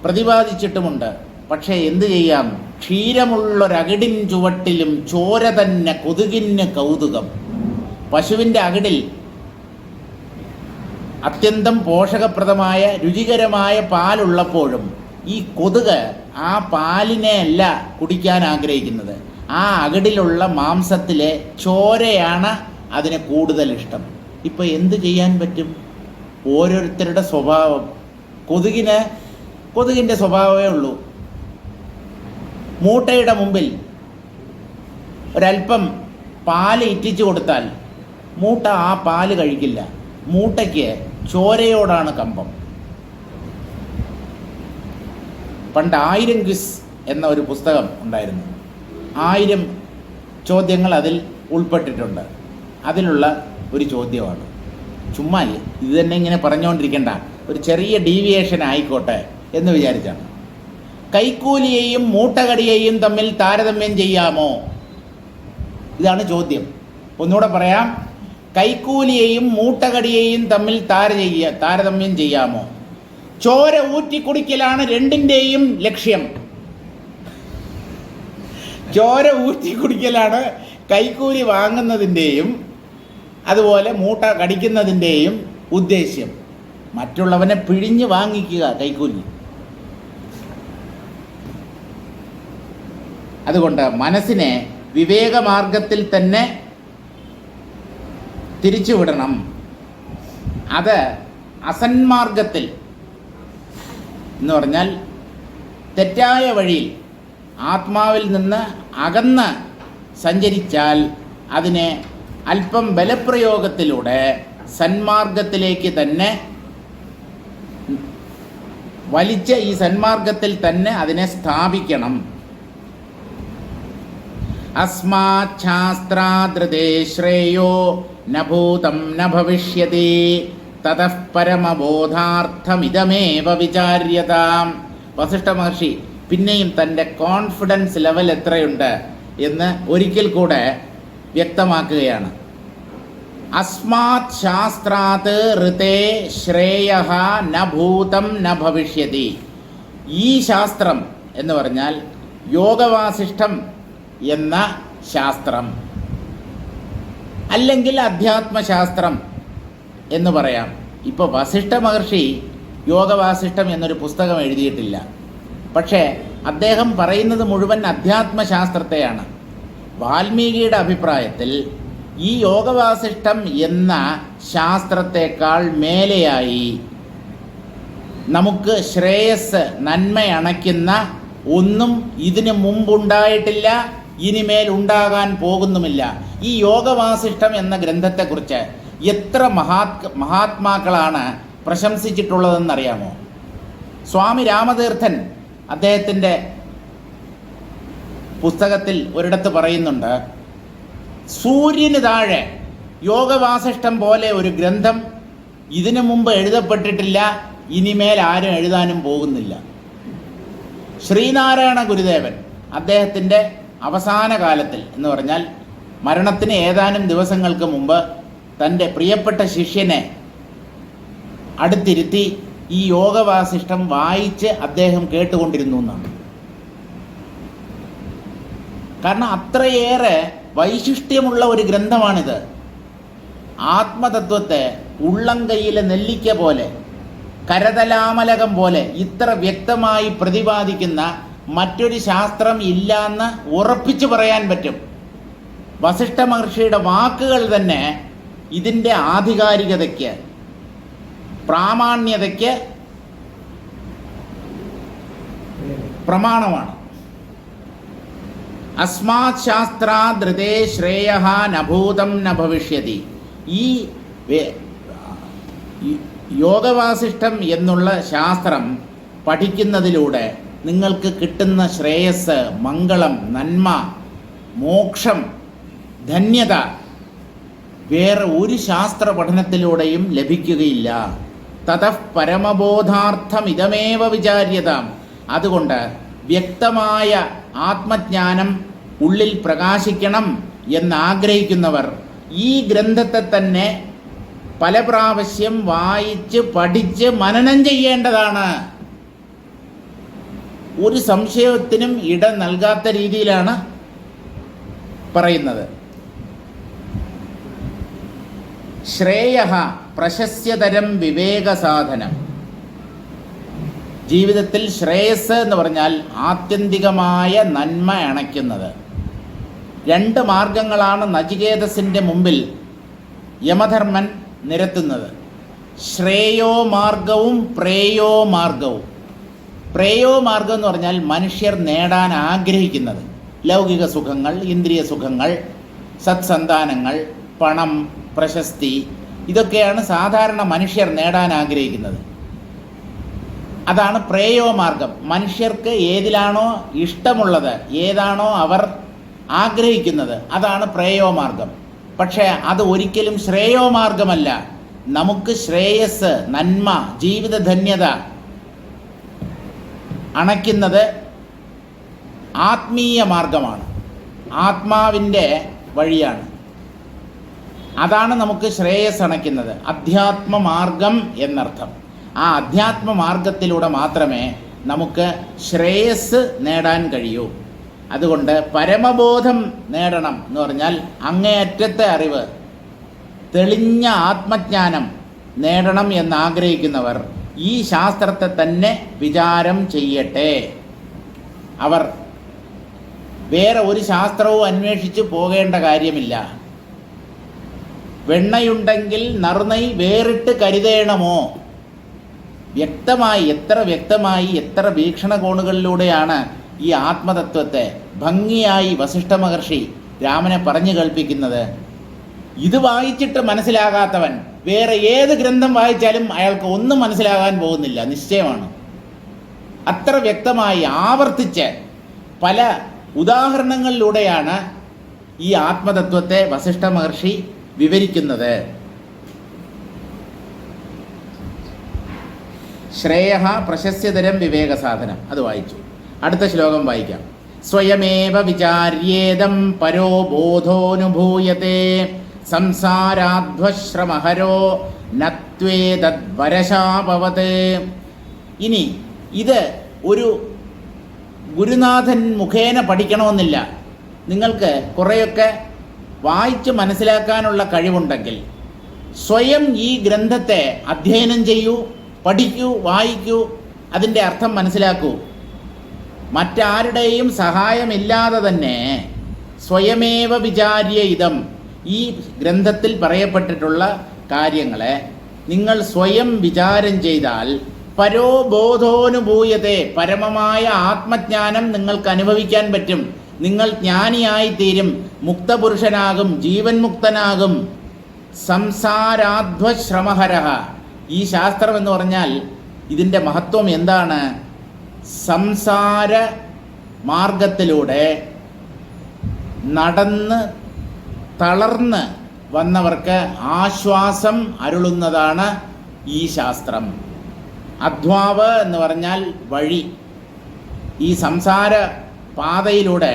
പ്രതിപാദിച്ചിട്ടുമുണ്ട്. പക്ഷേ എന്തു ചെയ്യാം, ക്ഷീരമുള്ളൊരകിടിൻ ചുവട്ടിലും ചോര തന്നെ കൊതുകിന് കൗതുകം. പശുവിൻ്റെ അകിടിൽ അത്യന്തം പോഷകപ്രദമായ രുചികരമായ പാലുള്ളപ്പോഴും ഈ കൊതുക് ആ പാലിനെ അല്ല കുടിക്കാൻ ആഗ്രഹിക്കുന്നത്. ആ അകിടിലുള്ള മാംസത്തിലെ ചോരയാണ് അതിന് കൂടുതൽ ഇഷ്ടം. ഇപ്പോൾ എന്തു ചെയ്യാൻ പറ്റും? ഓരോരുത്തരുടെ സ്വഭാവം. കൊതുകിൻ്റെ സ്വഭാവമേ ഉള്ളൂ. മൂട്ടയുടെ മുമ്പിൽ ഒരല്പം പാല് ഇറ്റിച്ചു കൊടുത്താൽ മൂട്ട ആ പാല് കഴിക്കില്ല. മൂട്ടയ്ക്ക് ചോരയോടാണ് കമ്പം. പണ്ട് 1000 ക്വിസ് എന്ന ഒരു പുസ്തകം ഉണ്ടായിരുന്നു. 1000 ചോദ്യങ്ങൾ അതിൽ ഉൾപ്പെട്ടിട്ടുണ്ട്. അതിലുള്ള ഒരു ചോദ്യമാണ്, ചുമ്മാ ഇത് തന്നെ ഇങ്ങനെ പറഞ്ഞുകൊണ്ടിരിക്കേണ്ട, ഒരു ചെറിയ ഡീവിയേഷൻ ആയിക്കോട്ടെ എന്ന് വിചാരിച്ചാണ്. കൈക്കൂലിയെയും മൂട്ടകടിയെയും തമ്മിൽ താരതമ്യം ചെയ്യാമോ? ഇതാണ് ചോദ്യം. ഒന്നുകൂടെ പറയാം, കൈക്കൂലിയെയും മൂട്ടകടിയെയും തമ്മിൽ താരതമ്യം ചെയ്യാമോ? ചോര ഊറ്റിക്കുടിക്കലാണ് രണ്ടിൻ്റെയും ലക്ഷ്യം. ചോര ഊറ്റിക്കുടിക്കലാണ് കൈക്കൂലി വാങ്ങുന്നതിൻ്റെയും അതുപോലെ മൂട്ട കടിക്കുന്നതിൻ്റെയും ഉദ്ദേശ്യം. മറ്റുള്ളവനെ പിഴിഞ്ഞ് വാങ്ങിക്കുക കൈക്കൂലി. അതുകൊണ്ട് മനസ്സിനെ വിവേകമാർഗത്തിൽ തന്നെ തിരിച്ചുവിടണം. അത് അസന്മാർഗത്തിൽ എന്ന് പറഞ്ഞാൽ തെറ്റായ വഴിയിൽ ആത്മാവിൽ നിന്ന് അകന്ന് സഞ്ചരിച്ചാൽ അതിനെ അല്പം ബലപ്രയോഗത്തിലൂടെ സന്മാർഗത്തിലേക്ക് തന്നെ വലിച്ച് ഈ സന്മാർഗത്തിൽ തന്നെ അതിനെ സ്ഥാപിക്കണം. അസ്മാത് ശാസ്ത്രാദൃതേ ശ്രേയോ ന ഭൂതം ന ഭവിഷ്യതി തതഃ പരമബോധാർത്ഥമിതമേവ വിചാര്യതാം. വസിഷ്ഠ മഹർഷി പിന്നെയും തൻ്റെ കോൺഫിഡൻസ് ലെവൽ എത്രയുണ്ട് എന്ന് ഒരിക്കൽ കൂടെ വ്യക്തമാക്കുകയാണ്. അസ്മാത് ശാസ്ത്രാത് ഋതേ ശ്രേയഃ ന ഭൂതം ന ഭവിഷ്യതി. ഈ ശാസ്ത്രം എന്ന് പറഞ്ഞാൽ യോഗവാസിഷ്ഠം എന്ന ശാസ്ത്രം, അല്ലെങ്കിൽ അധ്യാത്മശാസ്ത്രം എന്ന് പറയാം. ഇപ്പോൾ വസിഷ്ഠ മഹർഷി യോഗവാസിഷ്ഠം എന്നൊരു പുസ്തകം എഴുതിയിട്ടില്ല. പക്ഷേ അദ്ദേഹം പറയുന്നത് മുഴുവൻ അധ്യാത്മശാസ്ത്രത്തെയാണ്. വാൽമീകിയുടെ അഭിപ്രായത്തിൽ ഈ യോഗവാസിഷ്ഠം എന്ന ശാസ്ത്രത്തെക്കാൾ മേലെയായി നമുക്ക് ശ്രേയസ്, നന്മയണയ്ക്കുന്ന ഒന്നും ഇതിനു മുമ്പുണ്ടായിട്ടില്ല, ഇനിമേൽ ഉണ്ടാകാൻ പോകുന്നുമില്ല. ഈ യോഗവാസിഷ്ഠം എന്ന ഗ്രന്ഥത്തെക്കുറിച്ച് എത്ര മഹാത്മാക്കളാണ് പ്രശംസിച്ചിട്ടുള്ളതെന്നറിയാമോ? സ്വാമി രാമതീർത്ഥൻ അദ്ദേഹത്തിൻ്റെ പുസ്തകത്തിൽ ഒരിടത്ത് പറയുന്നുണ്ട്, സൂര്യന് താഴെ യോഗവാസിഷ്ഠം പോലെ ഒരു ഗ്രന്ഥം ഇതിനു മുമ്പ് എഴുതപ്പെട്ടിട്ടില്ല, ഇനിമേൽ ആരും എഴുതാനും പോകുന്നില്ല. ശ്രീനാരായണ ഗുരുദേവൻ അദ്ദേഹത്തിൻ്റെ അവസാന കാലത്തിൽ എന്ന് പറഞ്ഞാൽ മരണത്തിന് ഏതാനും ദിവസങ്ങൾക്ക് മുമ്പ് തൻ്റെ പ്രിയപ്പെട്ട ശിഷ്യനെ അടുത്തിരുത്തി ഈ യോഗവാസിഷ്ടം വായിച്ച് അദ്ദേഹം കേട്ടുകൊണ്ടിരുന്നു എന്നാണ്. കാരണം അത്രയേറെ വൈശിഷ്ട്യമുള്ള ഒരു ഗ്രന്ഥമാണിത്. ആത്മതത്വത്തെ ഉള്ളം കൈയിലെ നെല്ലിക്ക പോലെ, കരതലാമലകം പോലെ ഇത്ര വ്യക്തമായി പ്രതിപാദിക്കുന്ന മറ്റൊരു ശാസ്ത്രം ഇല്ലാന്ന് ഉറപ്പിച്ചു പറയാൻ പറ്റും. വസിഷ്ഠ മഹർഷിയുടെ വാക്കുകൾ തന്നെ ഇതിൻ്റെ ആധികാരികതയ്ക്ക്, പ്രാമാണ്യതയ്ക്ക് പ്രമാണമാണ്. അസ്മാത് ശാസ്ത്രാദൃതേ ശ്രേയഃ നഭൂതം ന ഭവിഷ്യതി. ഈ യോഗവാസിഷ്ടം എന്നുള്ള ശാസ്ത്രം പഠിക്കുന്നതിലൂടെ നിങ്ങൾക്ക് കിട്ടുന്ന ശ്രേയസ്, മംഗളം, നന്മ, മോക്ഷം, ധന്യത വേറെ ഒരു ശാസ്ത്ര പഠനത്തിലൂടെയും ലഭിക്കുകയില്ല. തതഃ പരമബോധാർത്ഥം ഇതമേവ വിചാര്യതാം. അതുകൊണ്ട് വ്യക്തമായ ആത്മജ്ഞാനം ഉള്ളിൽ പ്രകാശിക്കണം എന്നാഗ്രഹിക്കുന്നവർ ഈ ഗ്രന്ഥത്തെ തന്നെ പല പ്രാവശ്യം വായിച്ച് പഠിച്ച് മനനം ചെയ്യേണ്ടതാണ്. ഒരു സംശയത്തിനും ഇട നൽകാത്ത രീതിയിലാണ് പറയുന്നത്. ശ്രേയഃ പ്രശസ്യതരം വിവേകസാധനം. ജീവിതത്തിൽ ശ്രേയസ് എന്ന് പറഞ്ഞാൽ ആത്യന്തികമായ നന്മ അണയ്ക്കുന്നത്. രണ്ട് മാർഗങ്ങളാണ് നചികേതസിൻ്റെ മുമ്പിൽ യമധർമ്മൻ നിരത്തുന്നത്. ശ്രേയോ മാർഗവും പ്രേയോ മാർഗവും. പ്രേയോ മാർഗം എന്ന് പറഞ്ഞാൽ മനുഷ്യർ നേടാൻ ആഗ്രഹിക്കുന്നത് ലൗകിക സുഖങ്ങൾ, ഇന്ദ്രിയ സുഖങ്ങൾ, സത്സന്താനങ്ങൾ, പണം, പ്രശസ്തി, ഇതൊക്കെയാണ് സാധാരണ മനുഷ്യർ നേടാൻ ആഗ്രഹിക്കുന്നത്. അതാണ് പ്രേയോ മാർഗം. മനുഷ്യർക്ക് ഏതിലാണോ ഇഷ്ടമുള്ളത്, ഏതാണോ അവർ ആഗ്രഹിക്കുന്നത്, അതാണ് പ്രേയോ മാർഗം. പക്ഷേ അത് ഒരിക്കലും ശ്രേയോ മാർഗമല്ല. നമുക്ക് ശ്രേയസ്, നന്മ, ജീവിതധന്യത അണയ്ക്കുന്നത് ആത്മീയ മാർഗമാണ്, ആത്മാവിൻ്റെ വഴിയാണ്. അതാണ് നമുക്ക് ശ്രേയസ് അണയ്ക്കുന്നത്. അധ്യാത്മമാർഗം എന്നർത്ഥം. ആ അധ്യാത്മമാർഗത്തിലൂടെ മാത്രമേ നമുക്ക് ശ്രേയസ് നേടാൻ കഴിയൂ. അതുകൊണ്ട് പരമബോധം നേടണം എന്ന് പറഞ്ഞാൽ അങ്ങേയറ്റത്തെ അറിവ്, തെളിഞ്ഞ ആത്മജ്ഞാനം നേടണം എന്നാഗ്രഹിക്കുന്നവർ ഈ ശാസ്ത്രത്തെ തന്നെ വിചാരം ചെയ്യട്ടെ. അവർ വേറെ ഒരു ശാസ്ത്രവും അന്വേഷിച്ച് പോകേണ്ട കാര്യമില്ല. വെണ്ണയുണ്ടെങ്കിൽ നറുനൈ വേറിട്ട് കരുതേണമോ. വ്യക്തമായി, എത്ര വീക്ഷണകോണുകളിലൂടെയാണ് ഈ ആത്മതത്വത്തെ ഭംഗിയായി വസിഷ്ഠ മഹർഷി രാമനെ പറഞ്ഞു കേൾപ്പിക്കുന്നത്. ഇത് വായിച്ചിട്ട് മനസ്സിലാകാത്തവൻ വേറെ ഏത് ഗ്രന്ഥം വായിച്ചാലും അയാൾക്ക് ഒന്നും മനസ്സിലാകാൻ പോകുന്നില്ല, നിശ്ചയമാണ്. അത്ര വ്യക്തമായി ആവർത്തിച്ച് പല ഉദാഹരണങ്ങളിലൂടെയാണ് ഈ ആത്മതത്വത്തെ വസിഷ്ഠ മഹർഷി വിവരിക്കുന്നത്. ശ്രേയഃ പ്രശസ്യതരം വിവേകസാധനം, അത് വായിച്ചു. അടുത്ത ശ്ലോകം വായിക്കാം. സ്വയമേവ വിചാര്യേദം പരോ ബോധോനുഭൂയത്തെ സംസാരാധ്വശ്രമഹരോ നത്വേതദ്വരശാപവത്. ഇനി ഇത് ഒരു ഗുരുനാഥൻ മുഖേന പഠിക്കണമെന്നില്ല. നിങ്ങൾക്ക് കുറേയൊക്കെ വായിച്ച് മനസ്സിലാക്കാനുള്ള കഴിവുണ്ടെങ്കിൽ സ്വയം ഈ ഗ്രന്ഥത്തെ അധ്യയനം ചെയ്യൂ, പഠിക്കൂ, വായിക്കൂ, അതിൻ്റെ അർത്ഥം മനസ്സിലാക്കൂ. മറ്റാരുടെയും സഹായമില്ലാതെ തന്നെ സ്വയമേവ വിചാര്യ ഇതം, ഈ ഗ്രന്ഥത്തിൽ പറയപ്പെട്ടിട്ടുള്ള കാര്യങ്ങളെ നിങ്ങൾ സ്വയം വിചാരം ചെയ്താൽ പരോബോധോനുഭൂയത്തെ, പരമമായ ആത്മജ്ഞാനം നിങ്ങൾക്ക് അനുഭവിക്കാൻ പറ്റും. നിങ്ങൾ ജ്ഞാനിയായിത്തീരും, മുക്തപുരുഷനാകും, ജീവൻ മുക്തനാകും. സംസാരാധ്വശ്രമഹരഃ. ഈ ശാസ്ത്രം എന്ന് പറഞ്ഞാൽ ഇതിൻ്റെ മഹത്വം എന്താണ്? സംസാര മാർഗത്തിലൂടെ നടന്ന് തളർന്ന് വന്നവർക്ക് ആശ്വാസം അരുളുന്നതാണ് ഈ ശാസ്ത്രം. അധ്വാവ് എന്ന് പറഞ്ഞാൽ വഴി. ഈ സംസാര പാതയിലൂടെ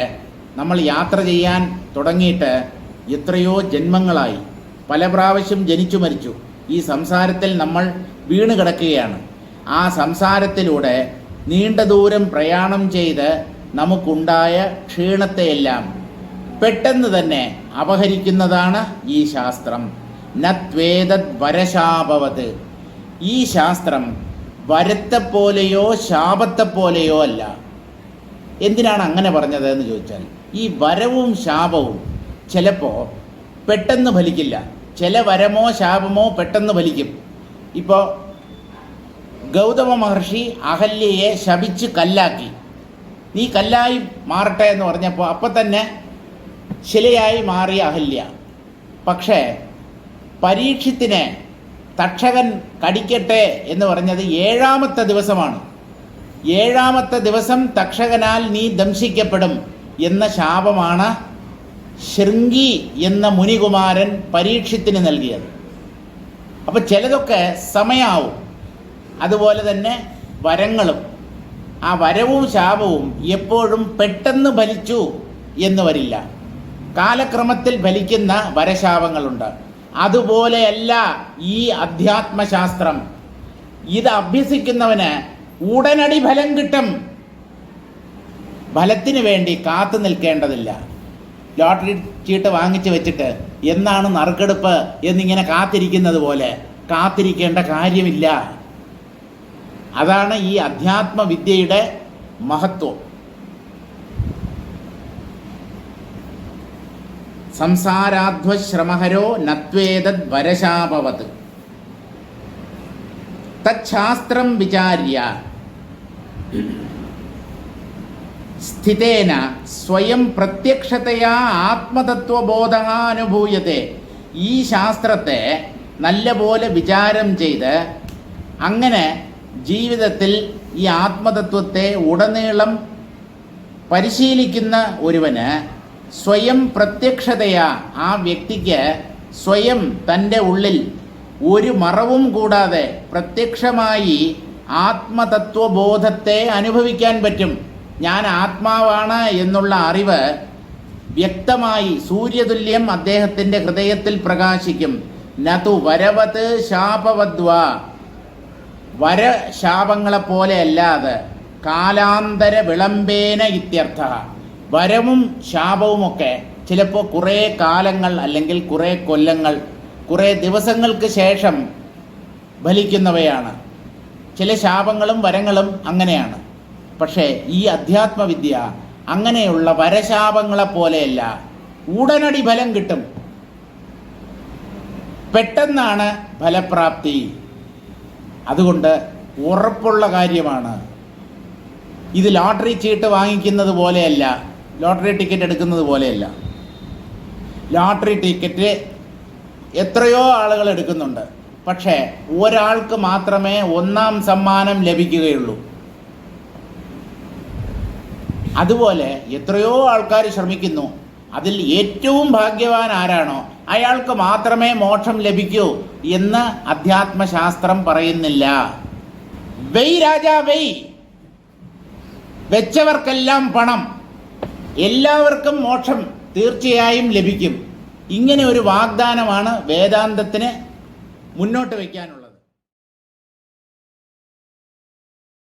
നമ്മൾ യാത്ര ചെയ്യാൻ തുടങ്ങിയിട്ട് എത്രയോ ജന്മങ്ങളായി, പല പ്രാവശ്യം ജനിച്ചു മരിച്ചു. ഈ സംസാരത്തിൽ നമ്മൾ വീണ് കിടക്കുകയാണ്. ആ സംസാരത്തിലൂടെ നീണ്ട ദൂരം പ്രയാണം ചെയ്ത് നമുക്കുണ്ടായ ക്ഷീണത്തെയെല്ലാം പെട്ടെന്ന് തന്നെ അപഹരിക്കുന്നതാണ് ഈ ശാസ്ത്രം. നത്വേദത് വരശാപവത്. ഈ ശാസ്ത്രം വരത്തെപ്പോലെയോ ശാപത്തെപ്പോലെയോ അല്ല. എന്തിനാണ് അങ്ങനെ പറഞ്ഞത് എന്ന് ചോദിച്ചാൽ, ഈ വരവും ശാപവും ചിലപ്പോൾ പെട്ടെന്ന് ഫലിക്കില്ല. ചില വരമോ ശാപമോ പെട്ടെന്ന് ഫലിക്കും. ഇപ്പോൾ ഗൗതമ മഹർഷി അഹല്യയെ ശപിച്ച് കല്ലാക്കി. നീ കല്ലായി മാറട്ടെ എന്ന് പറഞ്ഞപ്പോൾ അപ്പം തന്നെ ശിലയായി മാറിയ അഹല്യ. പക്ഷേ പരീക്ഷത്തിനെ തക്ഷകൻ കടിക്കട്ടെ എന്ന് പറഞ്ഞത് 7-ാമത്തെ ദിവസമാണ്. 7-ാമത്തെ ദിവസം തക്ഷകനാൽ നീ ദംശിക്കപ്പെടും എന്ന ശാപമാണ് ശൃംഗി എന്ന മുനികുമാരൻ പരീക്ഷത്തിന് നൽകിയത്. അപ്പോൾ ചിലതൊക്കെ സമയാവും. അതുപോലെ തന്നെ വരങ്ങളും, ആ വരവും ശാപവും എപ്പോഴും പെട്ടെന്ന് ഫലിച്ചു എന്ന് വരില്ല. കാലക്രമത്തിൽ ഫലിക്കുന്ന വരശാപങ്ങളുണ്ട്. അതുപോലെയല്ല ഈ അധ്യാത്മശാസ്ത്രം. ഇത് അഭ്യസിക്കുന്നവന് ഉടനടി ഫലം കിട്ടും. ഫലത്തിന് വേണ്ടി കാത്തു നിൽക്കേണ്ടതില്ല. ലോട്ടറി ചീട്ട് വാങ്ങിച്ച് വെച്ചിട്ട് എന്നാണ് നറുക്കെടുപ്പ് എന്നിങ്ങനെ കാത്തിരിക്കുന്നത് പോലെ കാത്തിരിക്കേണ്ട കാര്യമില്ല. അതാണ് ഈ അധ്യാത്മവിദ്യയുടെ മഹത്വം. സംസാരാധ്വശ്രമഹരോ നത്വേദത് വരശാപവത് തച്ഛാസ്ത്രം വിചാര്യ സ്ഥിതേന സ്വയം പ്രത്യക്ഷതയാ ആത്മതത്വബോധഃ അനുഭൂയത്തെ. ഈ ശാസ്ത്രത്തെ നല്ലപോലെ വിചാരം ചെയ്ത് അങ്ങനെ ജീവിതത്തിൽ ഈ ആത്മതത്വത്തെ ഉടനീളം പരിശീലിക്കുന്ന ഒരുവന് സ്വയം പ്രത്യക്ഷതയാ, ആ വ്യക്തിക്ക് സ്വയം തൻ്റെ ഉള്ളിൽ ഒരു മറവും കൂടാതെ പ്രത്യക്ഷമായി ആത്മതത്വബോധത്തെ അനുഭവിക്കാൻ പറ്റും. ഞാൻ ആത്മാവാണ് എന്നുള്ള അറിവ് വ്യക്തമായി സൂര്യതുല്യം അദ്ദേഹത്തിൻ്റെ ഹൃദയത്തിൽ പ്രകാശിക്കും. നതു വരവത് ശാപവദ്വാ. വരശാപങ്ങളെപ്പോലെ അല്ലാതെ കാലാന്തര വിളംബേന ഇത്യർത്ഥ. വരവും ശാപവുമൊക്കെ ചിലപ്പോൾ കുറേ കാലങ്ങൾ അല്ലെങ്കിൽ കുറേ കൊല്ലങ്ങൾ, കുറേ ദിവസങ്ങൾക്ക് ശേഷം ഫലിക്കുന്നവയാണ്. ചില ശാപങ്ങളും വരങ്ങളും അങ്ങനെയാണ്. പക്ഷേ ഈ അധ്യാത്മവിദ്യ അങ്ങനെയുള്ള വരശാപങ്ങളെപ്പോലെയല്ല. ഉടനടി ഫലം കിട്ടും. പെട്ടെന്നാണ് ഫലപ്രാപ്തി. അതുകൊണ്ട് ഉറപ്പുള്ള കാര്യമാണ്. ഇത് ലോട്ടറി ചീട്ട് വാങ്ങിക്കുന്നത് പോലെയല്ല, ലോട്ടറി ടിക്കറ്റ് എടുക്കുന്നത് പോലെയല്ല. ലോട്ടറി ടിക്കറ്റ് എത്രയോ ആളുകൾ എടുക്കുന്നുണ്ട്. പക്ഷേ ഒരാൾക്ക് മാത്രമേ 1-ാം സമ്മാനം ലഭിക്കുകയുള്ളൂ. അതുപോലെ എത്രയോ ആൾക്കാർ ശ്രമിക്കുന്നു. അതിൽ ഏറ്റവും ഭാഗ്യവാൻ ആരാണോ അയാൾക്ക് മാത്രമേ മോക്ഷം ലഭിക്കൂ എന്ന് അധ്യാത്മശാസ്ത്രം പറയുന്നില്ല. വെയ് രാജാ വെയ്, വെച്ചവർക്കെല്ലാം പണം, എല്ലാവർക്കും മോക്ഷം തീർച്ചയായും ലഭിക്കും. ഇങ്ങനെ ഒരു വാഗ്ദാനമാണ് വേദാന്തത്തിന് മുന്നോട്ട് വയ്ക്കാനുള്ളത്.